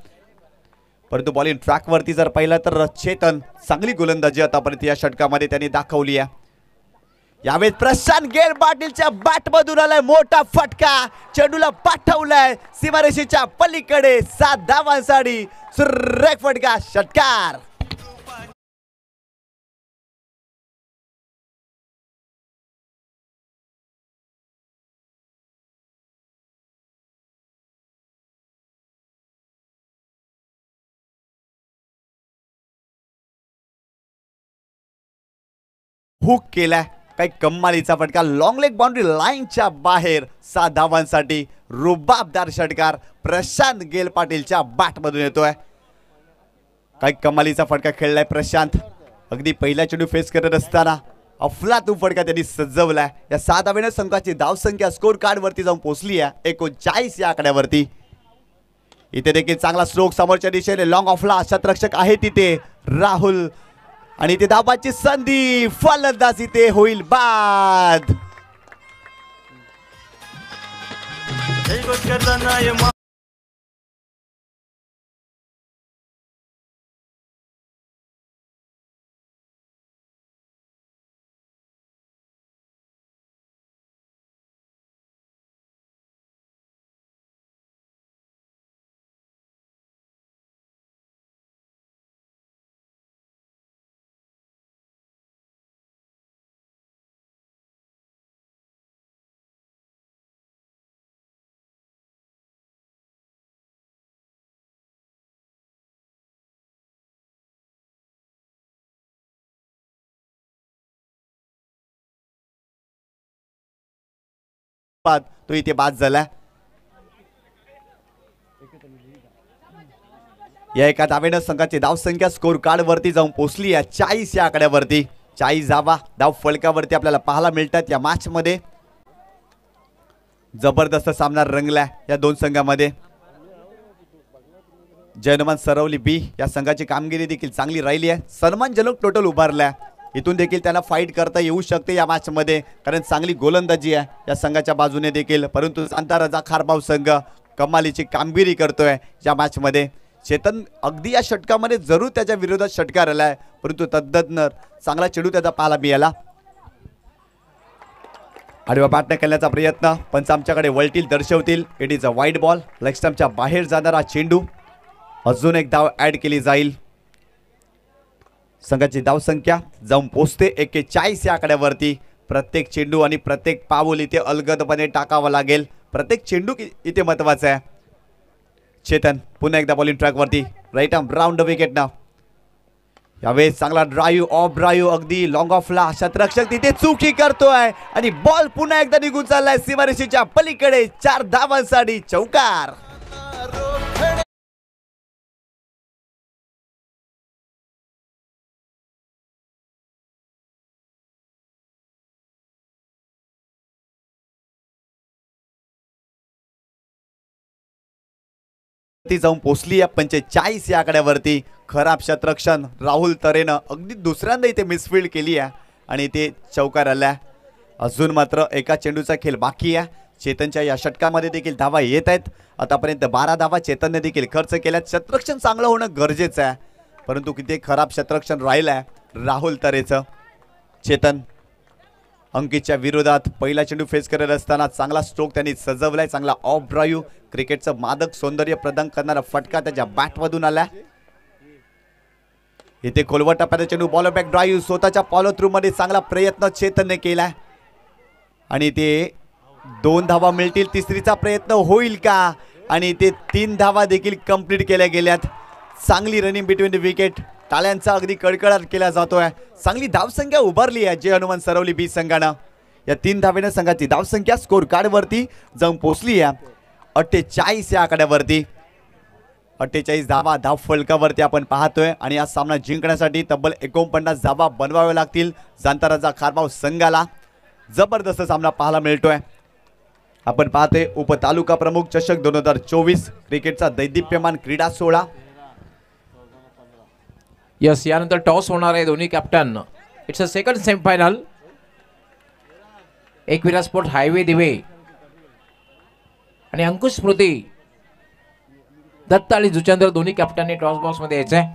परंतु बॉलिंग ट्रॅकवरती जर पाहिलं तर चेतन चांगली गोलंदाजी आतापर्यंत या षटकामध्ये त्यांनी दाखवली आहे. यावेळी प्रशांत गेल पाटीलच्या बॅटमधून आलाय मोठा फटका. चेंडूला पाठवलाय सीमारेषेच्या पलीकडे. 7 धावांसाठी सुरेख फटका. षटकार. हुक केलाय. काही कमालीचा फटका. लॉंग लेग बाउंड्री लाईनच्या बाहेर. 7 धावांसाठी रुबाबदार षटकार प्रशांत गेल पाटीलच्या बॅटमधून येतोय. काही कमालीचा फटका खेळलाय प्रशांत. अगदी पहिला चेंडू फेस करत असताना अफलातून फटका त्यांनी सजवलाय. या 7 धावेने संघाची धावसंख्या स्कोर कार्ड वरती जाऊन पोहोचली आहे 39 या आकड्यावरती. इथे देखील चांगला स्ट्रोक समोरच्या दिशेने. लॉंग ऑफला शतरक्षक आहे तिथे राहुल आणि ते धाबाची संधी. फलंदाज इथे होईल बाद. तो इथे बाद झाला. या एका धावेनं संघाची धावसंख्या स्कोर कार्ड वरती जाऊन पोहोचली आहे 40 या आकड्यावरती. 40 धावा धाव फलकावरती आपल्याला पाहायला मिळतात. या मॅच मध्ये जबरदस्त सामना रंगलाय या दोन संघामध्ये. जयनुमान सरवली बी या संघाची कामगिरी देखील चांगली राहिली आहे. सन्मानजनक टोटल उभारलाय. इथून देखील त्यांना फाईट करता येऊ शकते या मॅच मध्ये कारण चांगली गोलंदाजी आहे या संघाच्या बाजूने देखील. परंतु सांता रजा खारबाव संघ कमालीची कामगिरी करतोय या मॅच मध्ये. चेतन अगदी या षटकामध्ये जरूर त्याच्या विरोधात षटकार आलाय परंतु तद्दन चांगला चेंडू त्याचा पाहायला मिळाला. आडव्या बॅटने खेळण्याचा प्रयत्न. पंच आमच्याकडे वळतील दर्शवतील. It is a wide ball. Leg स्टंपच्या बाहेर जाणारा चेंडू. अजून एक धाव ऍड केली जाईल. संघाची धावसंख्या जाऊन पोहोचते 41 या आकड्यावरती. प्रत्येक चेंडू आणि प्रत्येक पाऊल इथे अलगदपणे टाकावा लागेल. प्रत्येक चेंडू इथे महत्वाचा आहे. चेतन पुन्हा एकदा बॉलिंग ट्रॅक वरती. राईट आर्म राऊंड विकेट ना. यावेळेस चांगला ड्राईव्ह ऑफ ड्राईव्ह अगदी लॉंग ऑफला. शतरक्षक तिथे चुकी करतोय आणि बॉल पुन्हा एकदा निघून चाललाय सीमारेषेच्या पलीकडे. 4 धावांसाठी चौकार. ती जाऊन पोचली या 45 या आकड्यावरती. खराब शतरक्षण राहुल तरेनं अगदी दुसऱ्यांदा इथे मिसफिल्ड केली आहे आणि ते चौकार आल्या. अजून मात्र एका चेंडूचा खेळ बाकी आहे. चेतनच्या या षटकामध्ये देखील धावा येत आहेत. आतापर्यंत 12 धावा चेतनने देखील खर्च केल्यात. शतरक्षण चांगलं होणं गरजेचं आहे परंतु किती खराब शतरक्षण राहिलं आहे राहुल तरेचं. चेतन अंकितच्या विरोधात पहिला चेंडू फेस करत असताना चांगला स्ट्रोक त्यांनी सजवलाय. चांगला ऑफ ड्राईव्ह. क्रिकेटचं मादक सौंदर्य प्रदान करणारा फटका त्याच्या बॅटमधून आला. इथे खोलवर टप्प्याचा चेंडू. Ball back drive. स्वतःच्या फॉलो थ्रू मध्ये चांगला प्रयत्न चेतनने केलाय आणि ते 2 धावा मिळतील. तिसरीचा प्रयत्न होईल का आणि ते 3 धावा देखील कंप्लीट केल्या गेल्यात. चांगली रनिंग बिटवीन द विकेट. टाळ्यांचा अगदी कडकडाट केला जातोय. चांगली धावसंख्या उभारली आहे जय हनुमान सरवली बी संघानं. या 3 धावेने संघाची धावसंख्या स्कोर कार्ड वरती जाऊन पोहोचली आहे 48 या आकड्यावरती. 48 धावा धाव फलकावरती आपण पाहतोय आणि हा सामना जिंकण्यासाठी तब्बल 49 धावा बनवाव्या लागतील जांताराचा खारबाव संघाला. जबरदस्त सामना पाहायला मिळतोय. आपण पाहतोय उपतालुका प्रमुख चषक 2024 क्रिकेटचा दैदिप्यमान क्रीडा सोहळा. यस, यानंतर टॉस होणार आहे. दोन्ही captain. It's a second semifinal. Ekvira sport highway दिवे आणि अंकुश स्मृती दत्त आणि जुचंद्र दोन्ही कॅप्टनने टॉस बॉक्स मध्ये यायचंय.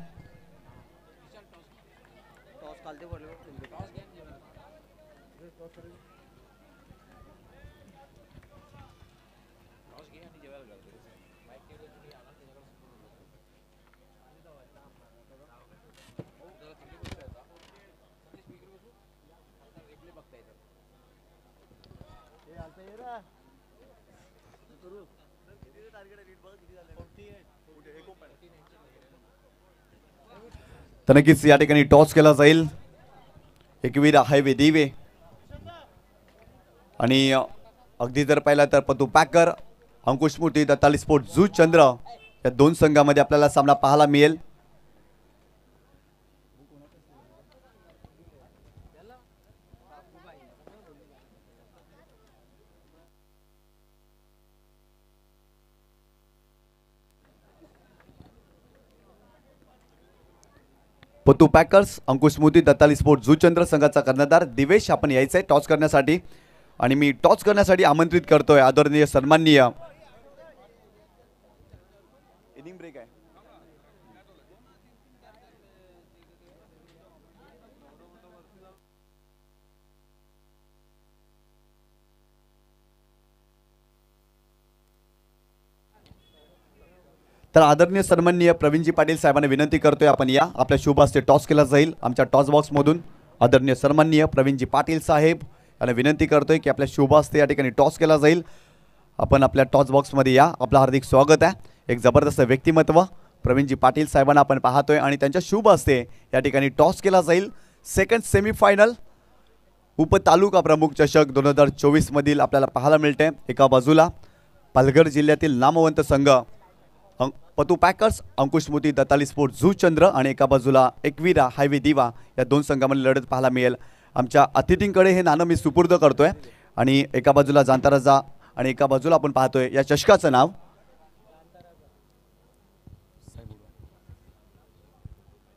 तर नक्कीच या ठिकाणी टॉस केला जाईल. एकविरा हायवे दिवे आणि अगदी जर पाहिलं तर पतू पॅकर अंकुश स्मृती दत्ताली स्पोर्ट जुचंद्र या दोन संघामध्ये आपल्याला सामना पाहायला मिळेल. पतू पॅकर्स अंकुश स्मृती दत्ताली स्पोर्ट जुचंद्र संघाचा कर्णधार दिवेश आपण यायचं आहे टॉस करण्यासाठी आणि मी टॉस करण्यासाठी आमंत्रित करतोय आदरणीय सन्माननीय इनिंग ब्रेक आहे तर आदरणीय सन्माननीय प्रवीणजी पाटील साहेबांना विनंती करतोय आपण या आपल्या शुभ हस्ते टॉस केला जाईल आमच्या टॉस बॉक्समधून. आदरणीय सन्माननीय प्रवीणजी पाटील साहेब यांना विनंती करतोय की आपल्या शुभ हस्ते या ठिकाणी टॉस केला जाईल. आपण आपल्या टॉस बॉक्समध्ये या. आपलं हार्दिक स्वागत आहे. एक जबरदस्त व्यक्तिमत्व प्रवीणजी पाटील साहेबांना आपण पाहतोय आणि त्यांच्या शुभ हस्ते या ठिकाणी टॉस केला जाईल. सेकंड सेमीफायनल उपतालुका प्रमुख चषक 2024 मधील आपल्याला पाहायला मिळते. एका बाजूला पालघर जिल्ह्यातील नामवंत संघ पतू पॅकर्स अंकुश स्मृती दत्ताली स्पोर्ट जुचंद्र आणि एका बाजूला एकविरा हायवे दिवा या दोन संघांमध्ये लढत पाहायला मिळेल. आमच्या अतिथींकडे हे नाणं मी सुपूर्द करतोय आणि एका बाजूला जांताराजा आणि एका बाजूला आपण पाहतोय या चषकाचं नाव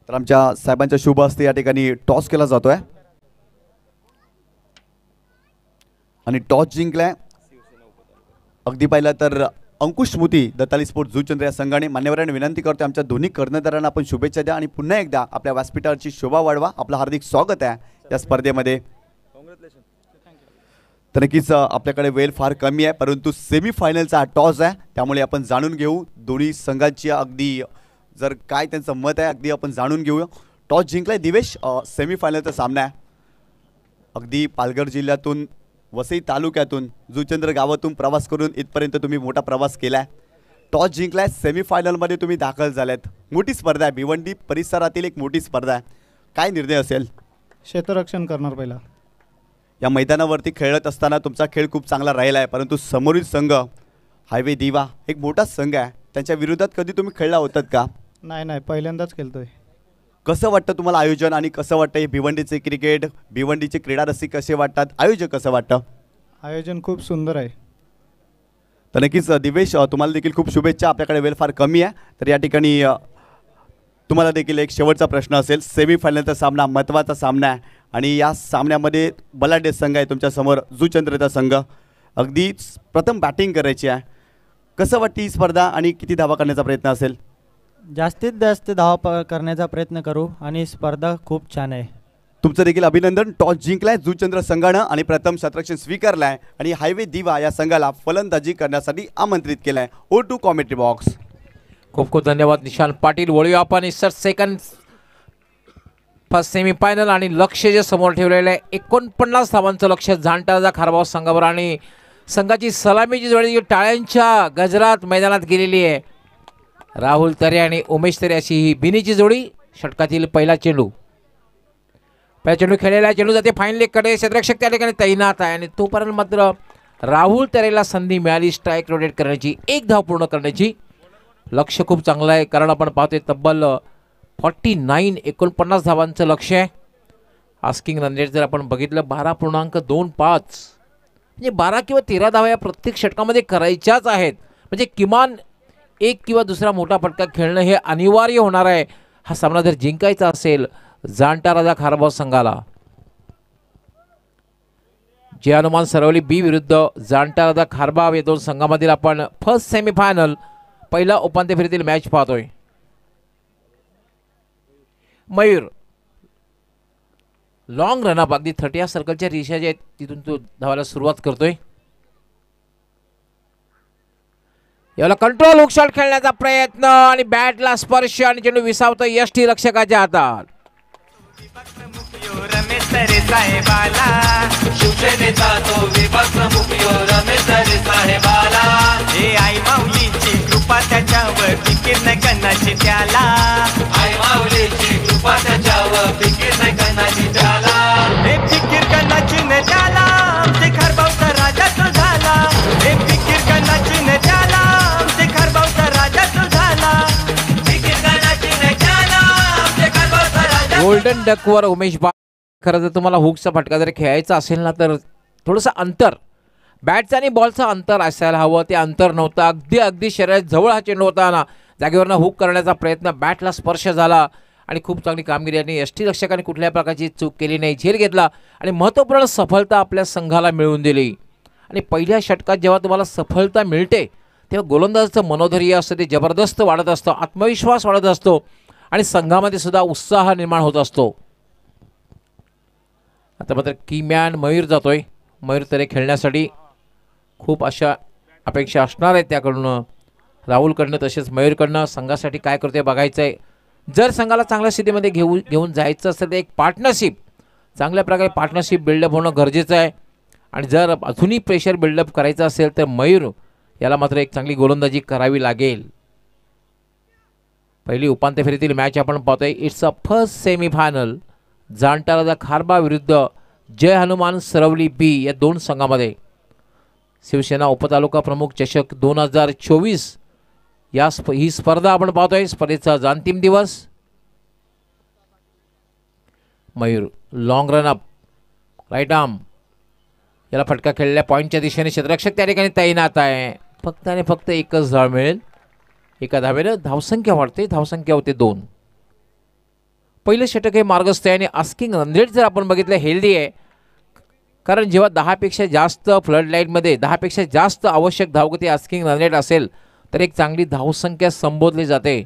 तर आमच्या साहेबांच्या शुभ हस्ते या ठिकाणी टॉस केला जातोय आणि टॉस जिंकलाय अगदी पाहिलं तर अंकुश स्मृती दत्ताली स्पोर्ट जुचंद्र या संघाने. मान्यवरांनी विनंती करतो आमच्या दोन्ही कर्णधारांना आपण शुभेच्छा द्या आणि पुन्हा एकदा आपल्या व्यासपीठावरची शोभा वाढवा. आपलं हार्दिक स्वागत आहे या स्पर्धेमध्ये. तर नक्कीच आपल्याकडे वेळ फार कमी आहे परंतु सेमीफायनलचा हा टॉस आहे त्यामुळे आपण जाणून घेऊ दोन्ही संघांची अगदी जर काय त्यांचं मत आहे अगदी आपण जाणून घेऊ. टॉस जिंकलाय दिवेश. सेमीफायनलचा सामना आहे अगदी पालघर जिल्ह्यातून वसई तालुक्यातून जुचंद्र गावातून प्रवास करून इथपर्यंत तुम्ही मोठा प्रवास केलाय. टॉस जिंकलाय सेमीफायनलमध्ये तुम्ही दाखल झाल्यात. मोठी स्पर्धा आहे भिवंडी परिसरातील एक मोठी स्पर्धा आहे. काय निर्णय असेल? क्षेत्ररक्षण करणार पहिला. या मैदानावरती खेळत असताना तुमचा खेळ खूप चांगला राहिला आहे परंतु समोरील संघ हायवे दिवा एक मोठा संघ आहे त्यांच्या विरोधात कधी तुम्ही खेळला होतात का? नाही पहिल्यांदाच खेळतोय. कसं वाटतं तुम्हाला आयोजन आणि कसं वाटतं हे भिवंडीचे क्रिकेट भिवंडीचे क्रीडा रसिक कसे वाटतात आयोजक कसं वाटतं? आयोजन खूप सुंदर आहे. तर नक्कीच दिवेश तुम्हाला देखील खूप शुभेच्छा. आपल्याकडे वेळ फार कमी आहे तर या ठिकाणी तुम्हाला देखील एक शेवटचा प्रश्न असेल. सेमीफायनलचा सामना महत्त्वाचा सामना आहे आणि या सामन्यामध्ये बलाढ्य संघ आहे तुमच्यासमोर जुचंद्रचा संघ. अगदी प्रथम बॅटिंग करायची आहे. कसं वाटतं ही स्पर्धा आणि किती धावा करण्याचा प्रयत्न असेल? जास्तीत जास्त धावा करण्याचा प्रयत्न करू आणि स्पर्धा खूप छान आहे. तुमचं देखील अभिनंदन. टॉस जिंकलाय जुचंद्र संघानं आणि प्रथम शतरक्षण स्वीकारलाय आणि हायवे दिवा या संघाला फलंदाजी करण्यासाठी आमंत्रित केलंय. O2 commentary box. खूप खूप धन्यवाद निशांत पाटील. वळूया आपण सेकंड फर्स्ट सेमीफायनल आणि लक्ष जे समोर ठेवलेलं आहे 49 धावांचं लक्ष जाणटाचा खारबाव संघावर आणि संघाची सलामीची जोडी टाळ्यांच्या गजरात मैदानात गेलेली आहे. राहुल तरे आणि उमेश तरे अशी ही बिनीची जोडी. षटकातील पहिला चेंडू खेळलेला चेंडू जाते फाईन लेगकडे. क्षेत्ररक्षक त्या ठिकाणी तैनात आहे आणि तोपर्यंत मात्र राहुल तरेला संधी मिळाली स्ट्राईक रोटेट करण्याची एक धाव पूर्ण करण्याची. लक्ष खूप चांगलं आहे, कारण आपण पाहतोय तब्बल 49 धावांचं लक्ष आहे. आस्किंग रन रेट जर आपण बघितलं 12.25, म्हणजे 12 किंवा 13 धावा या प्रत्येक षटकामध्ये करायच्याच आहेत. म्हणजे किमान एक किंवा दुसरा मोठा फटका खेळणं हे अनिवार्य होणार आहे हा सामना जर जिंकायचा असेल जाणता राजा खारबाव संघाला. जय हनुमान सरवली बी विरुद्ध जाणता राजा खारबाव या दोन संघामधील आपण फर्स्ट सेमीफायनल पहिला उपांत्य फेरीतील मॅच पाहतोय. मयूर लॉंग रनअप अगदी 30 सर्कलच्या रेषा ज्या आहेत तिथून तो धावायला सुरुवात करतोय. याला कंट्रोल हुक शॉट खेळण्याचा प्रयत्न आणि बॅटला स्पर्श आणि चेंडू विसावतोय यष्टी रक्षकाच्या हातात. रमेश तरे साहेबाला शिवसेनेचा तो विभाग प्रमुख रमेश तरे साहेबाला. हे आई माऊलीची कृपा त्याच्यावर फिकीर नाही करण्याची त्याला. आई माऊलीची कृपा त्याच्यावर फिकीर नाही करण्याची त्याला. हे फिकीर करण्याची न त्याला ते खारबावचा राजा तो झाला. हे फिकीर करण्याची न त्याला ते खारबावचा राजा तो झाला. फिकीर करण्याची न त्याला ते खारबावचा राजा. गोल्डन डकवर उमेश बा खरं जर तुम्हाला हुकचा फटका जर खेळायचा असेल ना तर थोडंसं अंतर बॅटचं आणि बॉलचं अंतर असायला हवं. ते अंतर नव्हतं. अगदी शरीरात जवळ हा चेंडू होता ना, जागेवरनं हुक करण्याचा प्रयत्न, बॅटला स्पर्श झाला आणि खूप चांगली कामगिरी आणि यष्टी रक्षकाने कुठल्याही प्रकारची चूक केली नाही, झेल घेतला आणि महत्त्वपूर्ण सफलता आपल्या संघाला मिळवून दिली. आणि पहिल्या षटकात जेव्हा तुम्हाला सफलता मिळते तेव्हा गोलंदाजाचं मनोधैर्य असतं ते जबरदस्त वाढत असतं, आत्मविश्वास वाढत असतो आणि संघामध्ये सुद्धा उत्साह निर्माण होत असतो. आता मात्र कीमॅन मयूर जातोय. मयूर तरे खेळण्यासाठी खूप अशा अपेक्षा असणार आहेत त्याकडून, राहुलकडनं तसेच मयूरकडनं. संघासाठी काय करतोय बघायचं आहे. जर संघाला चांगल्या स्थितीमध्ये घेऊन जायचं असेल तर एक पार्टनरशिप, चांगल्या प्रकारे पार्टनरशिप बिल्डअप होणं गरजेचं आहे. आणि जर अजूनही प्रेशर बिल्डअप करायचं असेल तर मयूर याला मात्र एक चांगली गोलंदाजी करावी लागेल. पहिली उपांत्य फेरीतील मॅच आपण पाहतोय. इट्स अ फर्स्ट सेमीफायनल जाणता राजा खारबा विरुद्ध जय हनुमान सरवली बी या दोन संघामध्ये. शिवसेना उपतालुका प्रमुख चषक 2024 ही स्पर्धा आपण पाहतोय. स्पर्धेचा आज अंतिम दिवस. Mayur long run up right arm याला फटका खेळलेल्या पॉईंटच्या दिशेने क्षेत्ररक्षक त्या ठिकाणी तैनात आहे. फक्त आणि फक्त एकच धाव मिळेल. एका धावेनं धावसंख्या वाढते, धावसंख्या होते 2. पहिलं षटक हे मार्गस्थ आहे आणि आस्किंग रन रेट जर आपण बघितलं हेल्दी आहे, कारण जेव्हा 10पेक्षा जास्त फ्लड लाईटमध्ये 10पेक्षा जास्त आवश्यक धावगती आस्किंग रन रेट असेल तर एक चांगली धावसंख्या संबोधली जाते.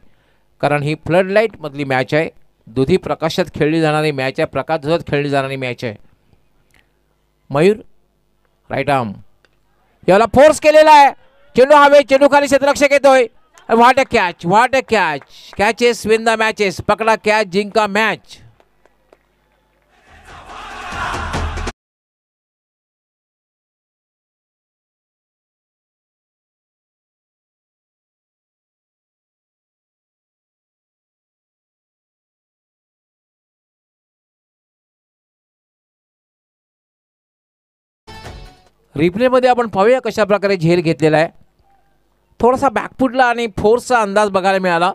कारण ही फ्लड लाईटमधली मॅच आहे, दुधी प्रकाशात खेळली जाणारी मॅच आहे, प्रकाश झोतात खेळली जाणारी मॅच आहे. मयूर राईट आर्म याला फोर्स केलेला आहे. चेंडू हवे, चेंडू खाली क्षेत्ररक्षक येतोय. What a catch, what a catch. Catches win the matches. पकडा कॅच, जिंका मॅच. रिप्लेमध्ये आपण पाहूया कशा प्रकारे झेल घेतलेला आहे. थोडासा बॅकफुटला आणि फोर्सचा अंदाज बघायला मिळाला.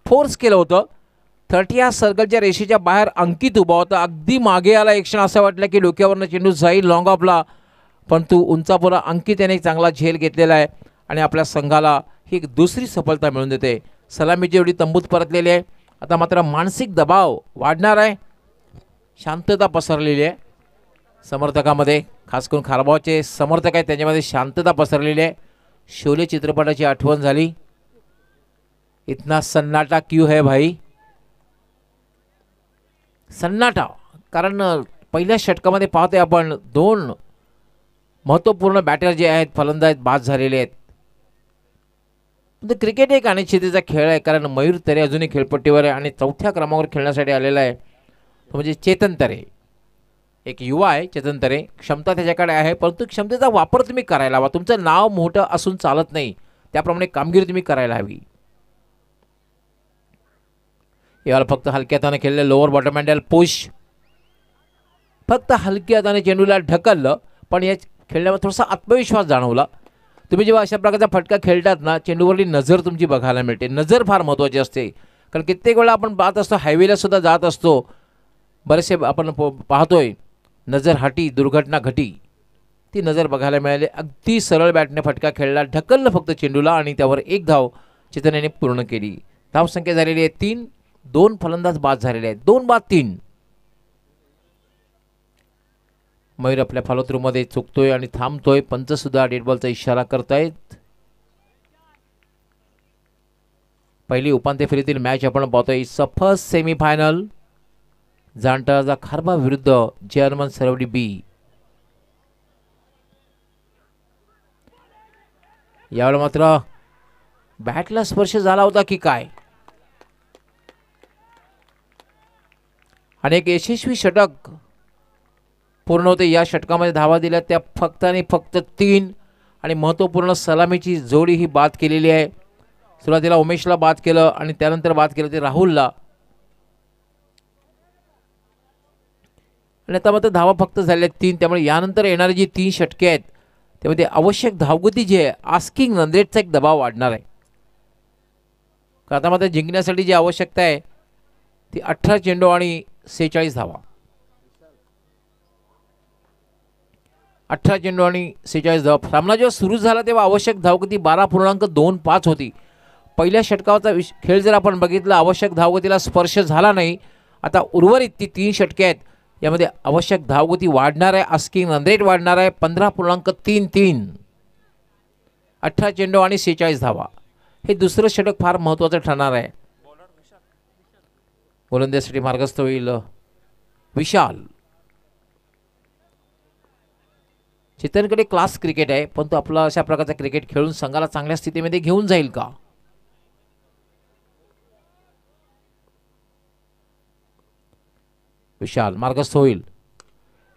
फोर्स केलं होतं. 30 सर्कलच्या रेषेच्या बाहेर अंकित उभा होता. अगदी मागे आला. एक क्षण असं वाटलं की डोक्यावरनं चेंडू जाईल लॉंग ऑफला, पण तू उंचापुरा अंकित याने चांगला झेल घेतलेला आहे आणि आपल्या संघाला ही एक दुसरी सफलता मिळवून देते. सलामीची एवढी तंबूत परतलेली आहे. आता मात्र मानसिक दबाव वाढणार आहे. शांतता पसरलेली आहे समर्थकामध्ये, खास करून खारबावचे समर्थक आहेत त्यांच्यामध्ये शांतता पसरलेली आहे. शोले चित्रपटाची आठवण झाली. इतना सन्नाटा क्यों है भाई. सन्नाटा कारण पहिल्या षटकामध्ये पाहतोय आपण 2 महत्त्वपूर्ण बॅटर जे आहेत फलंदाज बाद झालेले आहेत. क्रिकेट एक अनिश्चिततेचा खेळ आहे, कारण मयूर तरे अजूनही खेळपट्टीवर आहे आणि 4थ्या क्रमांकावर खेळण्यासाठी आलेला आहे. तो म्हणजे चेतन तरे. एक युवा आहे चेतन तरे. क्षमता त्याच्याकडे आहे, परंतु क्षमतेचा वापर तुम्ही करायला हवा. तुमचं नाव मोठं असून चालत नाही, त्याप्रमाणे कामगिरी तुम्ही करायला हवी. याला फक्त हलक्या हाताने खेळले. Lower bottom handle push. फक्त हलक्या हाताने चेंडूला ढकललं, पण या खेळण्यामध्ये थोडासा आत्मविश्वास जाणवला. तुम्ही जेव्हा अशा प्रकारचा फटका खेळतात ना, चेंडूवरली नजर तुमची बघायला मिळते. नजर फार महत्त्वाची असते, कारण कित्येक वेळा आपण पाहत असतो, हायवेला सुद्धा जात असतो, बरेचसे आपण पाहतोय नजर हटी दुर्घटना घटी. ती नजर बघायला मिळाली. अगदी सरळ बॅटने फटका खेळला, ढकललं फक्त चेंडूला आणि त्यावर एक धाव चेतन याने पूर्ण केली. धावसंख्या झालेली आहे 3. 2 फलंदाज बाद झालेले आहेत. 2 बाद 3. मयूर आपल्या फॉलोथ्रूमध्ये चुकतोय आणि थांबतोय. पंच सुद्धा डेड बॉलचा इशारा करतायत. पहिली उपांत्य फेरीतील मॅच आपण पाहतोय. It's a first semifinal. जाणता खारबा विरुद्ध जर्मन सरवडी बी. यावेळेला मात्र बॅटला स्पर्श झाला होता की काय. आणि एक यशस्वी षटक पूर्ण होते. या षटकामध्ये धावा दिल्या त्या फक्त आणि फक्त 3. आणि महत्त्वपूर्ण सलामीची जोडी ही बाद केलेली आहे. सुरुवातीला उमेशला बाद केलं आणि त्यानंतर बाद केलं ते राहुलला. आणि आता मात्र धावा फक्त झाल्या 3. त्यामुळे यानंतर येणारी जी 3 षटके आहेत त्यामध्ये आवश्यक धावगती जी आहे, आस्किंग रन रेटचा एक दबाव वाढणार आहे. आता मात्र जिंकण्यासाठी जी आवश्यकता आहे ती 18 चेंडू आणि 46 धावा. 18 चेंडू आणि 46 धावा. सामना जेव्हा सुरू झाला तेव्हा आवश्यक धावगती 12.25 होती. पहिल्या षटकाचा खेळ जर आपण बघितला, आवश्यक धावगतीला स्पर्श झाला नाही. आता उर्वरित ती 3 षटके आहेत, यामध्ये आवश्यक धावगती वाढणार आहे, आस्किंग रन रेट वाढणार आहे. 15.33. 18 चेंडू आणि 46 धावा. हे दुसरं षटक फार महत्त्वाचं ठरणार आहे. गोलंदाजीसाठी मार्गस्थ होईल विशाल. चेतनकडे क्लास क्रिकेट आहे, पण तो आपला अशा प्रकारचा क्रिकेट खेळून संघाला चांगल्या स्थितीमध्ये घेऊन जाईल का. विशाल मार्गस्थ होईल.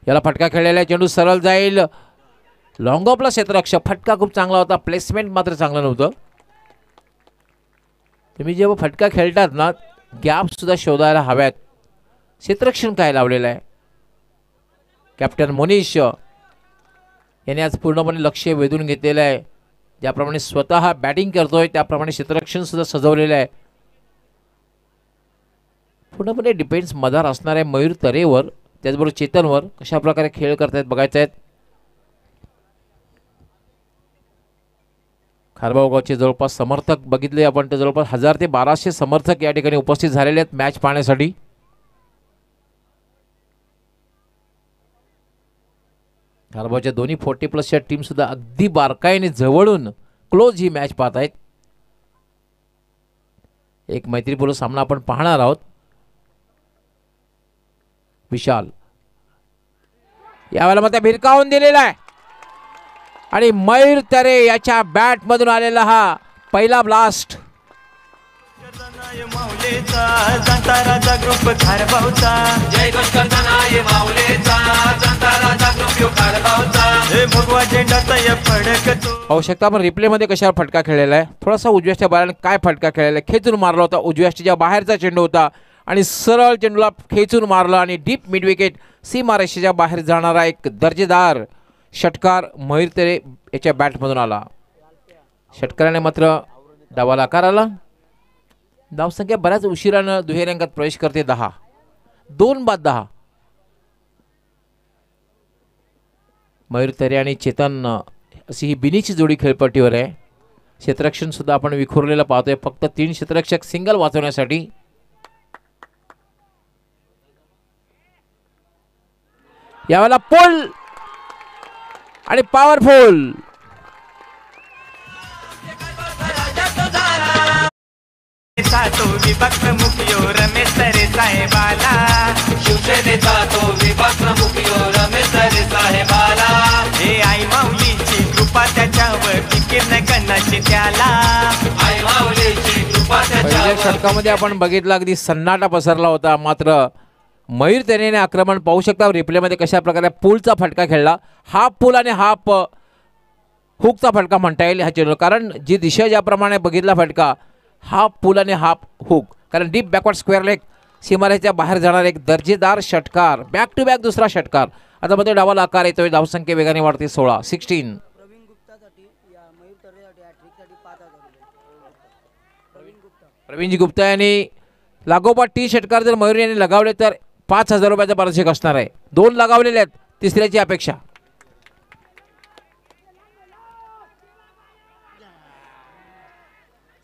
याला फटका खेळलेला चेंडू सरळ जाईल. लॉंग ऑफला क्षेत्ररक्षक. फटका खूप चांगला होता, प्लेसमेंट मात्र चांगलं नव्हतं. तुम्ही जेव्हा फटका खेळतात ना, गॅप सुद्धा शोधायला हव्यात. क्षेत्ररक्षण काय लावलेलं आहे. कॅप्टन मोनिश याने आज पूर्णपणे लक्ष वेधून घेतलेलं आहे. ज्याप्रमाणे स्वतः बॅटिंग करतोय त्याप्रमाणे क्षेत्ररक्षण सुद्धा सजवलेलं आहे. पूर्णपणे डिपेंड्स मदार असणार आहे मयूर तरेवर, त्याचबरोबर चेतनवर. कशा प्रकारे खेळ करतायत बघायचं आहेत. खारबाव गावचे जवळपास समर्थक बघितले आपण तर जवळपास 1000 ते 1200 समर्थक या ठिकाणी उपस्थित झालेले आहेत मॅच पाहण्यासाठी. खारबावच्या दोन्ही 40+ टीम सुद्धा अगदी बारकाईने जवळून क्लोज ही मॅच पाहत आहेत. एक मैत्रीपूर्ण सामना आपण पाहणार आहोत. विशाल यावेळेला मग त्या भिरकावून दिलेला आहे आणि मयूर तरे याच्या बॅट मधून आलेला हा पहिला ब्लास्ट. आवश्यकता आपण रिप्ले मध्ये कशावर फटका खेळलेला आहे. थोडासा उजव्याच्या बाहेर काय फटका खेळलेला आहे. खेचून मारला होता. उजव्याच्या बाहेरचा चेंडू होता आणि सरळ चेंडूला खेचून मारला आणि डीप मिड विकेट सीमारेषेच्या बाहेर जाणारा एक दर्जेदार षटकार मयूर तरे याच्या बॅटमधून आला. षटकाराने मात्र डावाला आकार आला. धावसंख्या बऱ्याच उशिरानं दुहेरी अंकात प्रवेश करते. 10. 2 बाद 10. मयूर तरे आणि चेतन अशी ही बिनीची जोडी खेळपट्टीवर आहे. क्षेत्ररक्षण सुद्धा आपण विखुरलेलं पाहतोय. फक्त 3 क्षेत्ररक्षक सिंगल वाचवण्यासाठी. यावेळेला पोल आणि पॉवरफुल. तो विभाग प्रमुखियो रमेश तरे साहेबाला. शिवसेनेचा तो विभाग प्रमुखियो रमेश तरे साहेबाला. हे आई माऊलीची कृपा त्याच्यावर किरण कन्नाची त्याला. आई माऊलीची कृपा पहिल्या त्याच्यावर. षटकामध्ये आपण बघितलं अगदी सन्नाटा पसरला होता. मात्र मयूर तरेने आक्रमण पाहू शकता रिप्लेमध्ये कशा प्रकारे पूलचा फटका खेळला. हाफ पूल आणि हाफ हुकचा फटका म्हणता येईल हा चेंडू, कारण जी दिशा ज्याप्रमाणे बघितला फटका हाफ पूल आणि हाफ हुक, कारण डीप बॅकवर्ड स्क्वेअर लेग सीमारेच्या बाहेर जाणार एक दर्जेदार षटकार. बॅक टू बॅक दुसरा षटकार. आता मध्ये डावाला आकार येतोय. धावसंख्या वेगाने वाढते. 16. प्रवीणजी गुप्ता यांनी लागोपाठ 3 षटकार जर मयूर यांनी लगावले तर 5,000 रुपयाचं पारितोषिक असणार आहे. 2 लगावलेले आहेत, तिसऱ्याची अपेक्षा.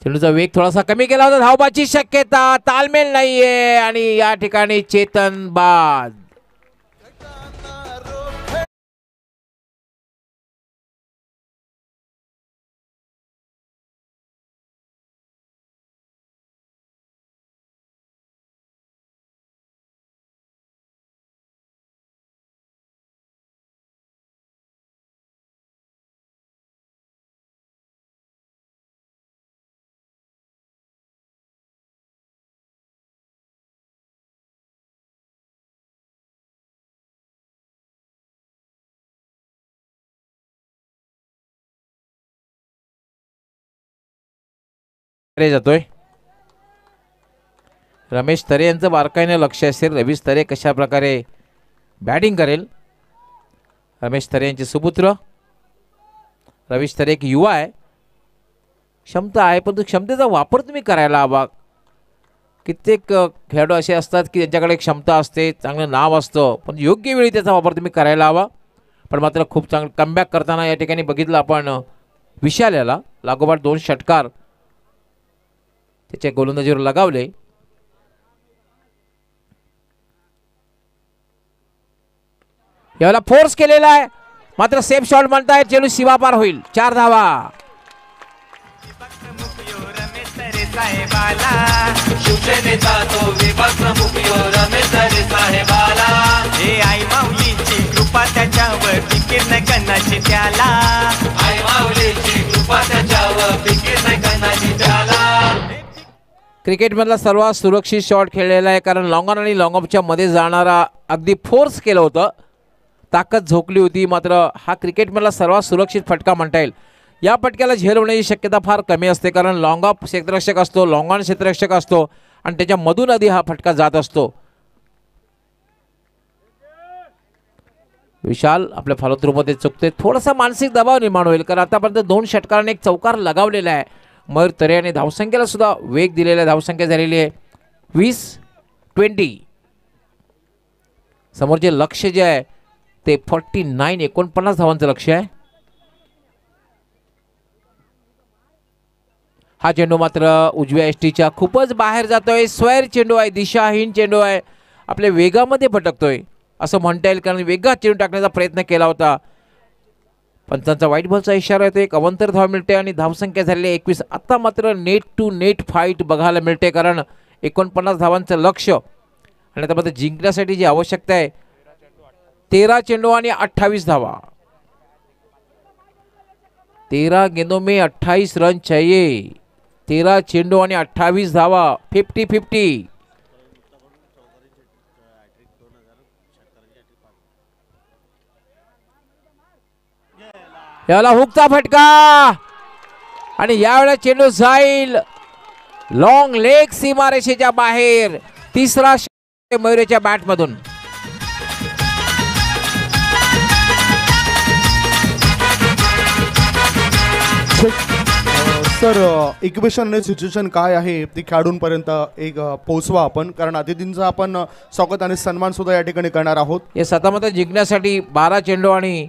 चेंडूचा वेग थोडासा कमी केला होता, धावबाची शक्यता, तालमेल नाहीये आणि या ठिकाणी चेतन बाद. जातोय रमेश तरे यांचं बारकाईने लक्ष असेल. रवीश तरे कशा प्रकारे बॅटिंग करेल. रमेश तरे यांचे सुपुत्र रवीश तरे एक युवा आहे, क्षमता आहे, पण क्षमतेचा वापर तुम्ही करायला हवा. कित्येक खेळाडू असे असतात की त्यांच्याकडे क्षमता असते, चांगलं नाव असतं, पण योग्य वेळी त्याचा वापर तुम्ही करायला हवा. पण मात्र खूप चांगलं कमबॅक करताना या ठिकाणी बघितलं आपण विशाल याला लागोपाठ 2 षटकार त्याच्या गोलंदाजीवर लगावले. याला फोर्स केलेला आहे, मात्र सेफ शॉट म्हणताय, चेंडू सीमापार होईल. 4 धावा. शिवसेनेचा तो विभाग प्रमुख रमेश तरे साहेबाला. हे आई माऊलीची कृपा त्याच्यावर, फिकीर नाही करण्याची त्याला. आई माऊलीची कृपा त्याच्यावर, फिकीर नाही करण्याची त्याला. क्रिकेटमधला सर्वात सुरक्षित शॉट खेळलेला आहे, कारण लॉंग ऑन आणि लॉंग ऑफच्या मध्ये जाणारा अगदी फोर्स केलं होतं, ताकद झोकली होती. मात्र हा क्रिकेटमधला सर्वात सुरक्षित फटका म्हणता येईल. या फटक्याला झेल होण्याची शक्यता फार कमी असते, कारण लॉंग ऑफ क्षेत्ररक्षक असतो, लॉंग ऑन क्षेत्ररक्षक असतो आणि त्याच्यामधून आधी हा फटका जात असतो. विशाल आपल्या फॉलोथ्रूमध्ये चुकते, थोडासा मानसिक दबाव निर्माण होईल, कारण आतापर्यंत 2 षटकाराने एक चौकार लगावलेला आहे. मयूर तरे यांनी धावसंख्येला सुद्धा वेग दिलेला आहे. धावसंख्या झालेली आहे 20-20. समोरचे लक्ष जे आहे ते 49 धावांचं लक्ष आहे. हा चेंडू मात्र उजव्या एसटीच्या खूपच बाहेर जातोय. स्वैर चेंडू आहे, दिशाहीन चेंडू आहे, आपल्या वेगामध्ये भटकतोय असं म्हणता येईल, कारण वेगात चेंडू टाकण्याचा प्रयत्न केला होता. पंचांचा वाईट बॉलचा इशारा येतो. एक अवंतर धाव मिळते आणि धावसंख्या झालेली 21. आता मात्र नेट टू नेट फाईट बघायला मिळते, कारण 49 धावांचं लक्ष आणि आता मात्र जिंकण्यासाठी जी आवश्यकता आहे 13 चेंडू आणि 28 धावा. 13 गेंदों में 28 रन चाहिए. 13 चेंडू आणि 28 धावा. 50-50. याला हुकचा फटका आणि यावेळेला चेंडू जाईल लॉंग लेग सीमारेषेच्या बाहेर. 3रा मयुरेच्या बॅटमधून. सर, इक्वेशन आणि सिच्युएशन काय आहे ती खेळाडूंपर्यंत एक पोहोचवा आपण, कारण अतिथींचा आपण स्वागत आणि सन्मान सुद्धा या ठिकाणी करणार आहोत. हे सतामत जिंकण्यासाठी 12 चेंडू आणि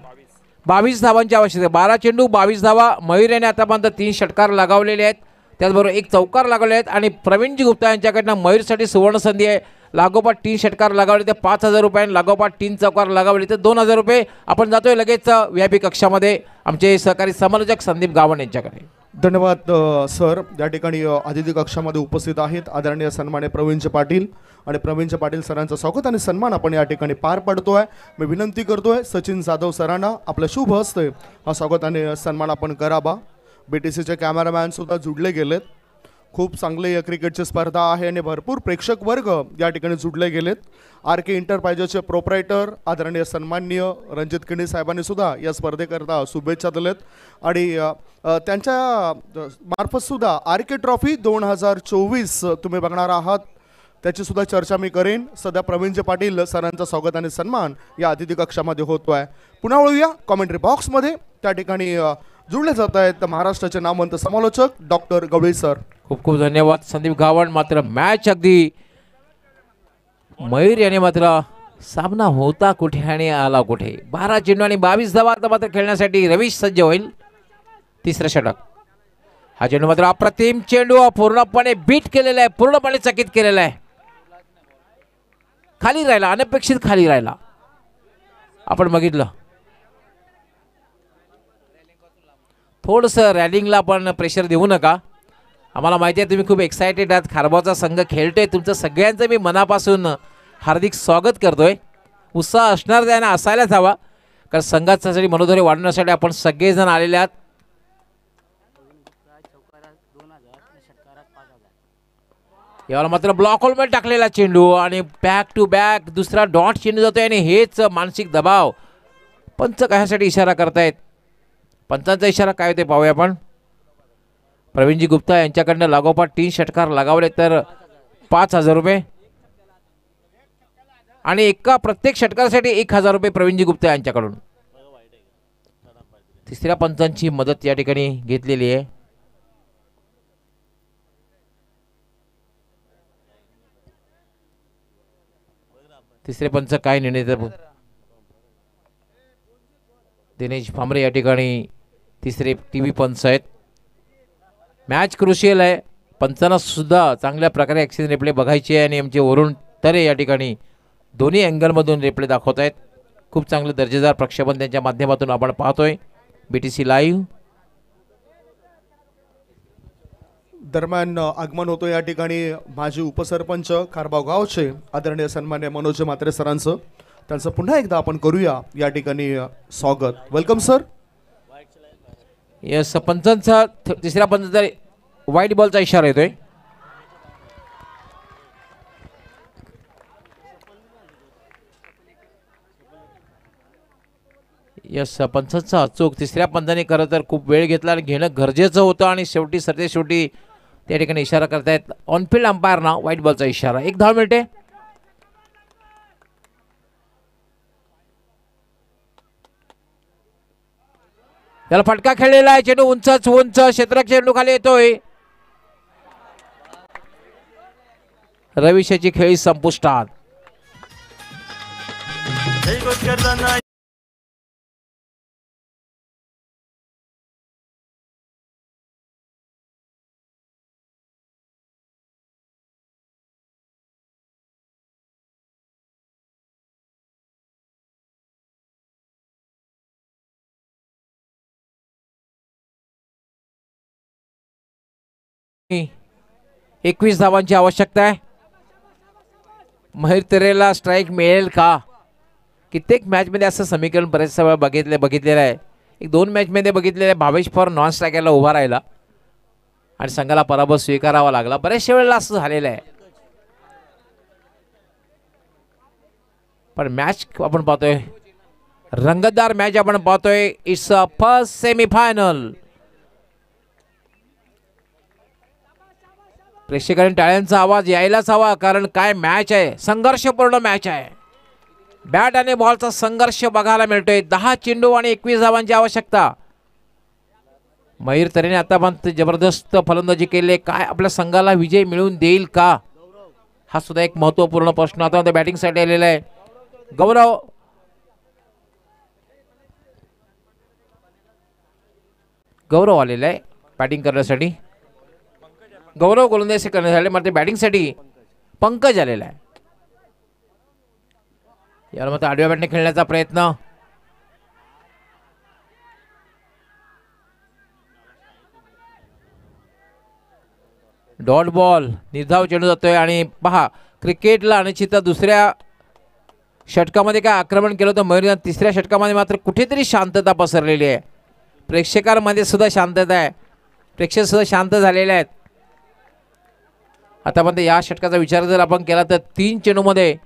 22 धावांची आवश्यकता आहे. 12 चेंडू 22 धावा. मयूर याने आतापर्यंत 3 षटकार लगावलेले आहेत, त्याचबरोबर 1 चौकार लगावले आहेत आणि प्रवीणजी गुप्ता यांच्याकडनं मयूरसाठी सुवर्ण संधी आहे. लागोपाठ 3 षटकार लगावले तर 5,000 रुपये, लागोपाठ 3 चौकार लगावले तर 2,000 रुपये. आपण जातोय लगेच व्यापी कक्षामध्ये आमचे सहकारी समालोचक संदीप गावण यांच्याकडे. धन्यवाद सर. या ठिकाणी अतिथी कक्षामध्ये उपस्थित आहेत आदरणीय सन्मान्य प्रवीणचे पाटील, आणि प्रवीणचे पाटील सरांचं स्वागत आणि सन्मान आपण या ठिकाणी पार पडतोय. मी विनंती करतोय सचिन जाधव सरांना आपल्या शुभ हस्ते हा स्वागत आणि सन्मान आपण करावा. BTCचे कॅमेरामॅन सुद्धा जुडले गेलेत. खूप चांगले क्रिकेटची स्पर्धा आहे आणि भरपूर प्रेक्षक वर्ग या ठिकाणी जुडले गेलेत. RK एंटरप्राइजेसचे प्रोप्रायटर आदरणीय सन्माननीय रणजित किणी साहेबांनी सुद्धा या स्पर्धेकरता शुभेच्छा दिलेत आणि त्यांच्या मार्फत सुद्धा RK ट्रॉफी 2024 तुम्ही बघणार आहात, त्याची सुद्धा चर्चा मी करेन. सध्या प्रवीणचे पाटील सरांचा स्वागत आणि सन्मान या अतिथी कक्षामध्ये होतो आहे. पुन्हा वळूया कॉमेंट्री बॉक्समध्ये. त्या ठिकाणी जुळले जात आहेत महाराष्ट्राचे नामवंत समालोचक डॉक्टर गवळी सर. खूप खूप धन्यवाद संदीप गावण. मात्र मॅच अगदी मयूर याने मात्र सामना होता कुठे आणि आला कुठे. 12 चेंडू आणि 22 धावा आता मात्र खेळण्यासाठी रवीश सज्ज होईल. तिसरं षटक. हा चेंडू मात्र अप्रतिम चेंडू पूर्णपणे बीट केलेला आहे, पूर्णपणे चकित केलेला आहे. खाली राहिला, अनपेक्षित खाली राहिला. आपण बघितलं थोडंसं रॅलिंगला पण प्रेशर देऊ नका. आम्हाला माहिती आहे तुम्ही खूप एक्सायटेड आहात. खारबावचा संघ खेळतोय. तुमचं सगळ्यांचं मी मनापासून हार्दिक स्वागत करतोय. उत्साह असणार त्यांना असायलाच हवा, कारण संघासाठी मनोधैर्य वाढवण्यासाठी आपण सगळेजण आलेले आहात. याला मात्र ब्लॉक होलमध्ये टाकलेला चेंडू आणि बॅक टू बॅक दुसरा डॉट चेंडू जातोय आणि हेच मानसिक दबाव पंच कशासाठी इशारा करतायत. पंचांचा इशारा काय होते पाहूया आपण. प्रवीणजी गुप्ता यांच्याकडनं लागोपाठ 3 षटकार लगावले तर 5,000 रुपये आणि प्रत्येक षटकारासाठी 1,000 रुपये प्रवीणजी गुप्ता यांच्याकडून. तिसऱ्या पंचांची मदत या ठिकाणी घेतलेली आहे. तिसरे पंच काय निर्णय देतात. दिनेश भामरे या ठिकाणी तिसरे टीव्ही पंच आहेत. मॅच क्रुशियल आहे. पंचांना सुद्धा चांगल्या प्रकारे ॲक्शन रिप्ले बघायची आहे आणि आमचे वरुण तरे या ठिकाणी दोन्ही अँगलमधून रिप्ले दाखवत आहेत. खूप चांगलं दर्जेदार प्रक्षेपण त्यांच्या माध्यमातून आपण पाहतोय BTC लाईव्ह. दरम्यान आगमन होतो या ठिकाणी माजी उपसरपंच खारबाव गावचे आदरणीय सन्मान्य मनोज म्हात्रे सरांचं. त्यांचं पुन्हा एकदा आपण करूया या ठिकाणी स्वागत. Welcome sir. यस, पंचांचा तिसऱ्या पंचाचा वाईट बॉलचा इशारा येतोय. यस, पंचांचा अचूक. तिसऱ्या पंचाने खरं तर खूप वेळ घेतला आणि घेणं गरजेचं होतं आणि शेवटी त्या ठिकाणी इशारा करतायत ऑनफिल्ड अंपायरना व्हाईट बॉलचा इशारा. 1 धाव मिळते. त्याला फटका खेळलेला आहे. चेंडू उंच क्षेत्ररक्षक चेंडू खाली येतोय. रविशाची खेळी संपुष्टात. आणि 21 धावांची आवश्यकता आहे. महेर तेरेला स्ट्राईक मिळेल का? कित्येक मॅचमध्ये असं समीकरण बरेच वेळा बघितलेलं आहे. 1-2 मॅचमध्ये बघितलेलं आहे. भावेश पवार नॉन स्ट्रायकरला उभा राहिला आणि संघाला पराभव स्वीकारावा लागला. बऱ्याचशा वेळेला असं झालेलं आहे. पण मॅच आपण पाहतोय रंगतदार मॅच आपण पाहतोय. It's a first semifinal. प्रेक्षकांनी टाळ्यांचा आवाज यायलाच हवा, कारण काय मॅच आहे. संघर्षपूर्ण मॅच आहे. बॅट आणि बॉलचा संघर्ष बघायला मिळतोय. 10 चेंडू आणि 21 धावांची आवश्यकता. मयूर तरेने आतापर्यंत जबरदस्त फलंदाजी केली. काय आपल्या संघाला विजय मिळवून देईल का, हा सुद्धा एक महत्त्वपूर्ण प्रश्न आता बॅटिंगसाठी आलेला आहे. गौरव आलेला आहे बॅटिंग करण्यासाठी. गौरव गोलंदाजी करण्यासाठी मात्र बॅटिंगसाठी पंकज आलेला आहे. यावर मात्र आडव्या बॅटने खेळण्याचा प्रयत्न. डॉट बॉल निर्धाव चेंडू जातोय आणि पहा क्रिकेटला अनिश्चितता. दुसऱ्या षटकामध्ये काय आक्रमण केलं होतं मयूर. तिसऱ्या षटकामध्ये मात्र कुठेतरी शांतता पसरलेली आहे. प्रेक्षकांमध्ये सुद्धा शांतता आहे. प्रेक्षक सुद्धा शांत झालेले आहेत. आतापर्यंत या षटकाचा विचार जर आपण केला तर 3 चेंडूमध्ये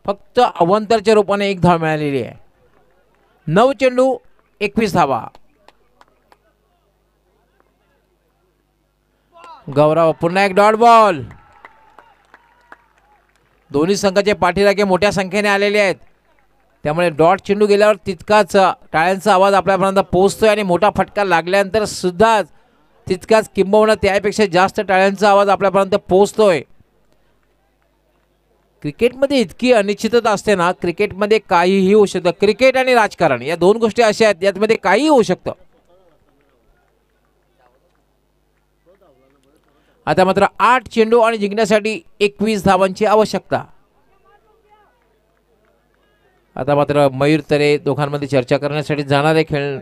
फक्त अवंतरच्या रूपाने 1 धाव मिळालेली आहे. 9 चेंडू 21 धावा. गौरव पुन्हा एक डॉट बॉल. दोन्ही संघाचे पाठीराखे मोठ्या संख्येने आलेले आहेत, त्यामुळे डॉट चेंडू गेल्यावर तितकाच टाळ्यांचा आवाज आपल्यापर्यंत पोहोचतोय आणि मोठा फटका लागल्यानंतर सुद्धा तितकाच किंबहुना त्यापेक्षा जास्त टाळ्यांचा आवाज आपल्यापर्यंत पोहोचतोय. क्रिकेटमध्ये इतकी अनिश्चितता असते ना, क्रिकेटमध्ये काहीही होऊ शकतं. क्रिकेट आणि राजकारण या दोन गोष्टी अशा आहेत यामध्ये काहीही होऊ शकतं. आता मात्र 8 चेंडू आणि जिंकण्यासाठी 21 धावांची आवश्यकता. आता मात्र मयूर तरे दोघांमध्ये चर्चा करण्यासाठी जाणारे खेळ.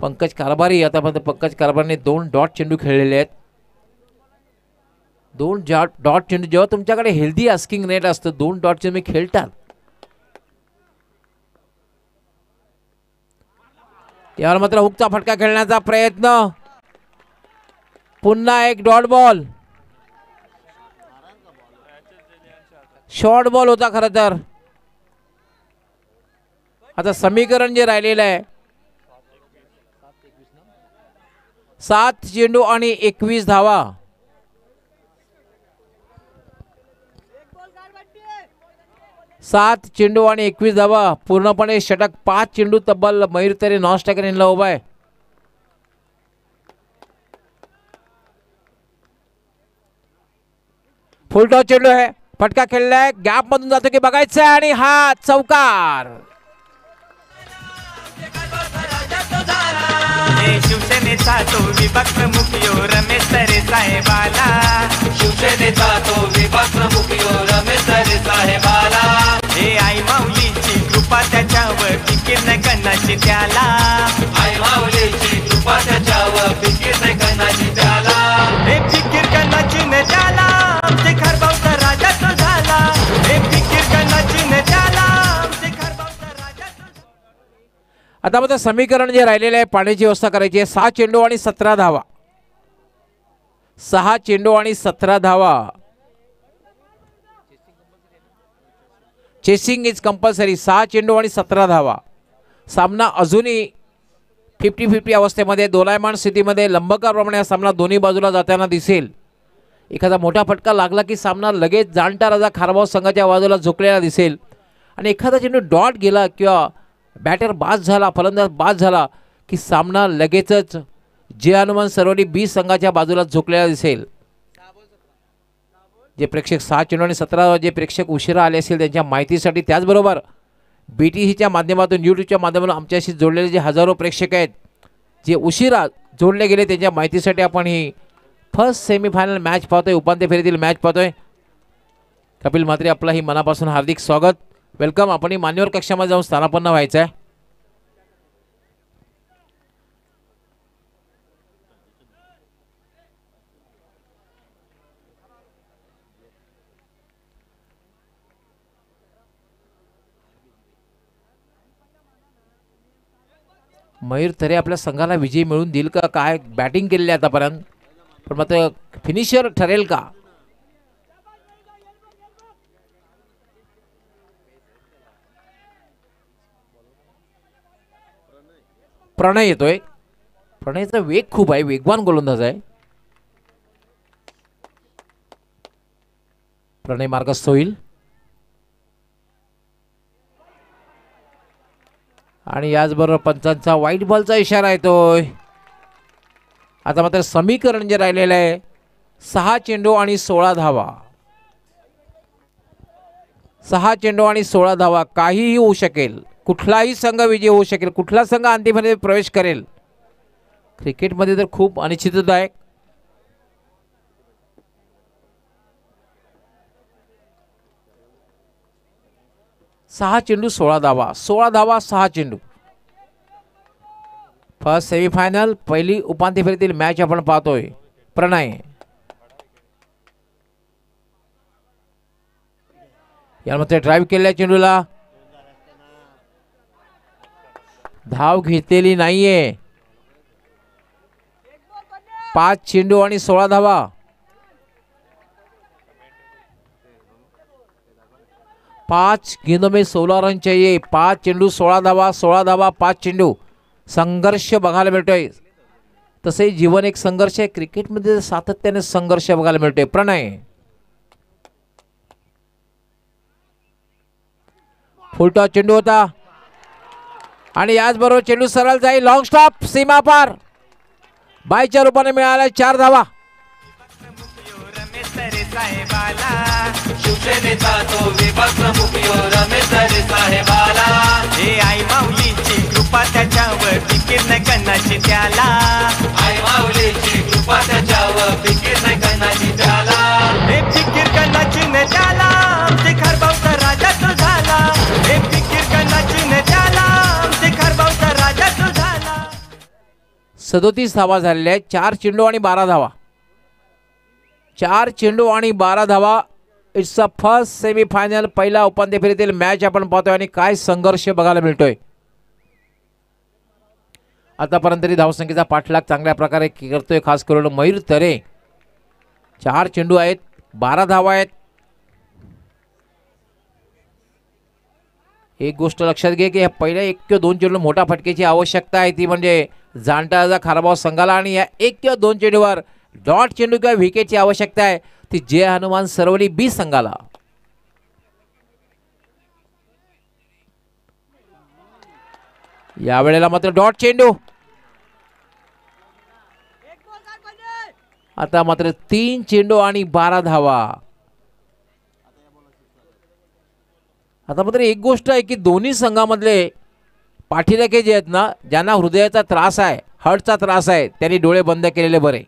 पंकज कारभारी, आता मात्र पंकज कारभारीने 2 डॉट चेंडू खेळलेले आहेत. 2 डॉट चेंडू, जेव्हा तुमच्याकडे हेल्दी आस्किंग रेट असतं 2 डॉट चेंडू खेळतात यावर मात्र हुकचा फटका खेळण्याचा प्रयत्न. पुन्हा एक डॉट बॉल. शॉर्ट बॉल होता खरं तर. आता समीकरण जे राहिलेलं आहे 7 चेंडू आणि 21 धावा. सात चेंडू आणि 21 धावा. पूर्णपणे षटक. 5 चेंडू तब्बल मयूर तरे नॉन स्ट्रायकर यांना उभा आहे. फुल टॉस चेंडू आहे. फटका खेळलाय. गॅप मधून जातो की बघायचं आणि हा चौकार. शिवसेनेचा तो विभाग प्रमुख यो रमेश तरे साहेबाला. शिवसेनेचा तो विभाग प्रमुख यो रमेश तरे साहेबाला. हे आई माऊलीची कृपा त्याच्यावर फिकीर नाही करण्याची त्याला. आई माऊलीची कृपा त्याच्यावर फिकीर नाही करण्याची त्याला. हे फिकीर करण्याची न त्याला. आमचे खरबावचा राजा तो झाला. हे फिकीर करण्याची न त्याला. आमचे खरबावचा राजा तो झाला. आता मात्र समीकरण जे राहिलेलं आहे पाण्याची व्यवस्था करायची आहे. 6 चेंडू आणि 17 धावा. 6 चेंडू आणि 17 धावा. Chasing is compulsory. 6 चेंडू आणि 17 धावा. सामना अजूनही 50-50 अवस्थेमध्ये दोलायमान स्थितीमध्ये लंबकाप्रमाणे हा सामना दोन्ही बाजूला जाताना दिसेल. एखादा मोठा फटका लागला की सामना लगेच जाणता राजा खारबाव संघाच्या बाजूला झुकलेला दिसेल. आणि एखादा चेंडू डॉट गेला किंवा बॅटर बाद झाला, फलंदाज बाद झाला की सामना लगेचच जे हनुमान सरवली बी संघाच्या बाजूला झुकलेला दिसेल. जे प्रेक्षक 6 चेंडू आणि 17 जे प्रेक्षक उशिरा आले असेल त्यांच्या माहितीसाठी, त्याचबरोबर BTCच्या माध्यमातून यूट्यूबच्या माध्यमातून आमच्याशी जोडलेले जे हजारो प्रेक्षक आहेत जे उशिरा जोडले गेले त्यांच्या माहितीसाठी आपण ही फर्स्ट सेमीफायनल मॅच पाहतोय. उपांत्य फेरीतील मॅच पाहतोय. कपिल म्हात्रे आपलाही मनापासून हार्दिक स्वागत, वेलकम. आपणही मान्यवर कक्षामध्ये जाऊन स्थानापन्न व्हायचं आहे. मयूर तरे आपल्या संघाला विजय मिळवून देईल का काय? बॅटिंग केलेली आहे आतापर्यंत, पण मात्र फिनिशर ठरेल का? प्रणय येतोय. प्रणयचा वेग खूप आहे, वेगवान गोलंदाज आहे. प्रणय मार्गस्थ होईल आणि याचबरोबर पंचांचा व्हाईट बॉलचा इशारा येतोय. आता मात्र समीकरण जे राहिलेलं आहे 6 चेंडू आणि 16 धावा. 6 चेंडू आणि 16 धावा. काहीही होऊ शकेल. कुठलाही संघ विजय होऊ शकेल. कुठला संघ अंतिममध्ये प्रवेश करेल. क्रिकेटमध्ये तर खूप अनिश्चितता आहे. सहा चेंडू 16 धावा. 16 धावा 6 चेंडू. फर्स्ट सेमीफायनल पहिली उपांत्य फेरीतील मॅच आपण पाहतोय. प्रणय यामध्ये ड्राईव्ह केलेल्या चेंडूला धाव घेतलेली नाहीये. 5 चेंडू आणि 16 धावा. 5 गेंदों में 16 रन चाहिए. 5 चेंडू 16 धावा. 16 धावा 5 चेंडू. संघर्ष बघायला मिळतोय. तसे जीवन एक संघर्ष आहे. क्रिकेटमध्ये सातत्याने संघर्ष बघायला मिळतोय. प्रणय फुल टॉस चेंडू होता. आणि याचबरोबर चेंडू सरळ जाईल लॉंग स्टॉप सीमा पार. बायच्या रूपाने मिळाल्या 4 धावा. रमेश तरे साहेबाला शिवसेनेचा तो विभाग प्रमुख रमेश तरे साहेबाला. हे आई माऊलीची कृपा त्याच्यावर फिकीर नाही करण्याची त्याला. आई माऊलीची कृपा त्याच्यावर फिकीर नाही करण्याची त्याला. हे फिकीर करण्याची न त्याला ते खरबावचा राजा तो झाला. हे फिकीर करण्याची न त्याला ते खरबावचा राजा तो झाला. 37 धावा झालेल्या आहेत. 4 चेंडू आणि 12 धावा. 4 चेंडू आणि 12 धावा. It's a first semifinal. पहिला उपांत्य फेरीतील मॅच आपण पाहतोय आणि काय संघर्ष बघायला मिळतोय. आतापर्यंत तरी धावसंख्येचा पाठलाग चांगल्या प्रकारे करतोय खास करून मयूर तरे. 4 चेंडू आहेत, 12 धावा आहेत. एक गोष्ट लक्षात घे की पहिल्या 1 किंवा 2 चेंडू मोठा फटकेची आवश्यकता आहे, ती म्हणजे जाणता खारबाव संघाला. आणि या 1 किंवा 2 चेंडूवर डॉट चेंडू किंवा विकेटची आवश्यकता आहे, ती जय हनुमान सरवली बी संघाला. यावेळेला मात्र डॉट चेंडू. आता मात्र 3 चेंडू आणि 12 धावा. आता मात्र एक गोष्ट आहे की दोन्ही संघामधले पाठीराखे जे आहेत ना, ज्यांना हृदयाचा त्रास आहे, हार्टचा त्रास आहे, त्यांनी डोळे बंद केलेले बरे.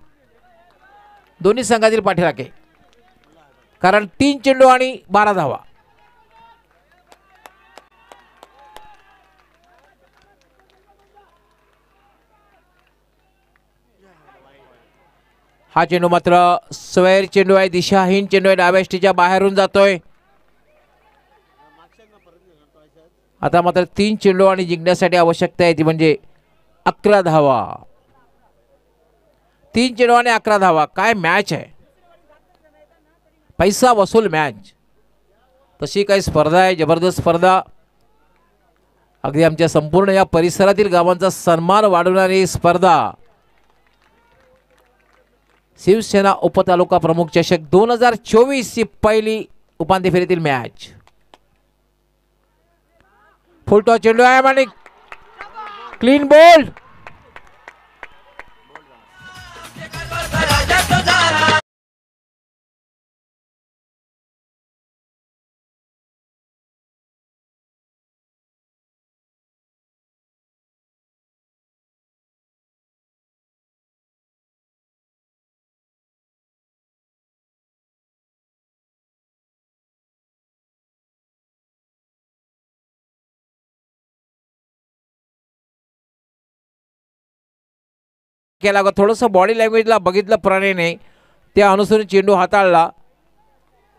दोन्ही संघातील पाठीराखे, कारण 3 चेंडू आणि 12 धावा. हा चेंडू मात्र स्वैर चेंडू आहे, दिशाहीन चेंडू आहे, डाव्या यष्टीच्या बाहेरून जातोय. आता मात्र 3 चेंडू आणि जिंकण्यासाठी आवश्यकता आहे ती म्हणजे 11 धावा. 3 चेंडू आणि 11 धावा. काय मॅच आहे, पैसा वसूल मॅच. तशी काही स्पर्धा आहे, जबरदस्त स्पर्धा. अगदी आमच्या संपूर्ण या परिसरातील गावांचा सन्मान वाढवणारी स्पर्धा. शिवसेना उपतालुका प्रमुख चषक 2024 ची पहिली उपांत्य फेरीतील मॅच. फुलटॉस चेंडू आहे आणि क्लीन बॉल. केला थोडंसं बॉडी लँग्वेजला बघितलं प्रणयने, त्या अनुसरून चेंडू हाताळला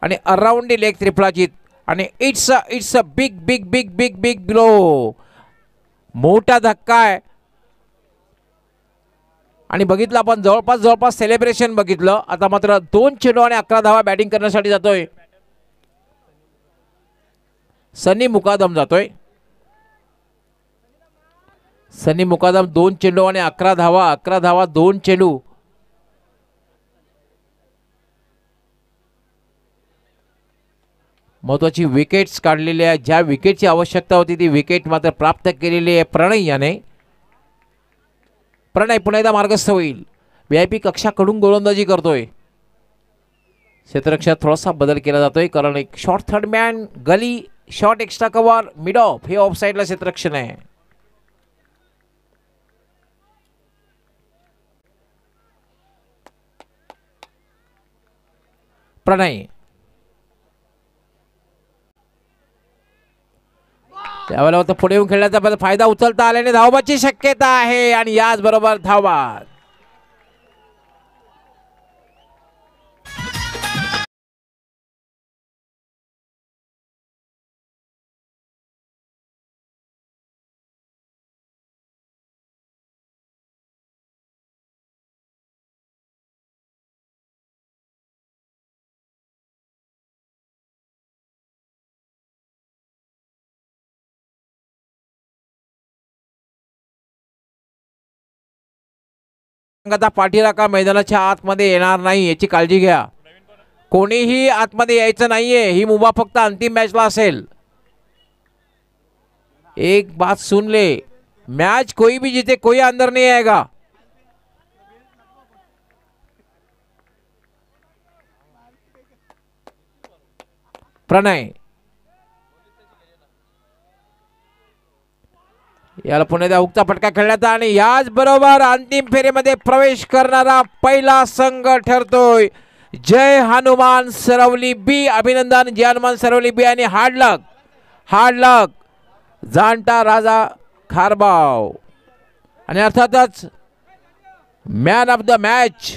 आणि अराउंड दी लेग त्रिफळाचीत. आणि it's a big big big big big blow. मोठा धक्का आहे. आणि बघितलं आपण जवळपास सेलिब्रेशन बघितलं. आता मात्र 2 चेंडू आणि 11 धावा बॅटिंग करण्यासाठी जातोय सनी मुकादम. सनी मुकादम 2 चेंडू आणि 11 धावा. 11 धावा 2 चेंडू. महत्वाची विकेट्स काढलेली आहे. ज्या विकेटची आवश्यकता होती ती विकेट मात्र प्राप्त केलेली आहे प्रणय याने. प्रणय पुन्हा एकदा मार्गस्थ होईल. VIP कक्षाकडून गोलंदाजी करतोय. क्षेत्ररक्षणात थोडासा बदल केला जातोय, कारण एक short third man, gully short extra cover, mid off, हे ऑफ साईडला क्षेत्ररक्षण आहे. प्रणय त्यावेळेला पुढे येऊन खेळण्याचा फायदा उचलता आल्याने धावबाची शक्यता आहे आणि याचबरोबर धावा. आता पाठीराखा मैदानाच्या आतमध्ये येणार नाही याची काळजी घ्या. कोणीही आतमध्ये यायचं नाहीये. ही मुभा फक्त अंतिम मॅचला असेल. एक बात सुन ले, मैच कोई भी जीते कोई अंदर नहीं आएगा। प्रणय याला पुन्हा एकदा हुकचा फटका खेळण्याचा आणि याच बरोबर अंतिम फेरीमध्ये प्रवेश करणारा पहिला संघ ठरतोय जय हनुमान सरवली बी। अभिनंदन जय हनुमान सरवली बी आणि हार्ड लक जाणता राजा खारबाव आणि अर्थातच मॅन ऑफ द मॅच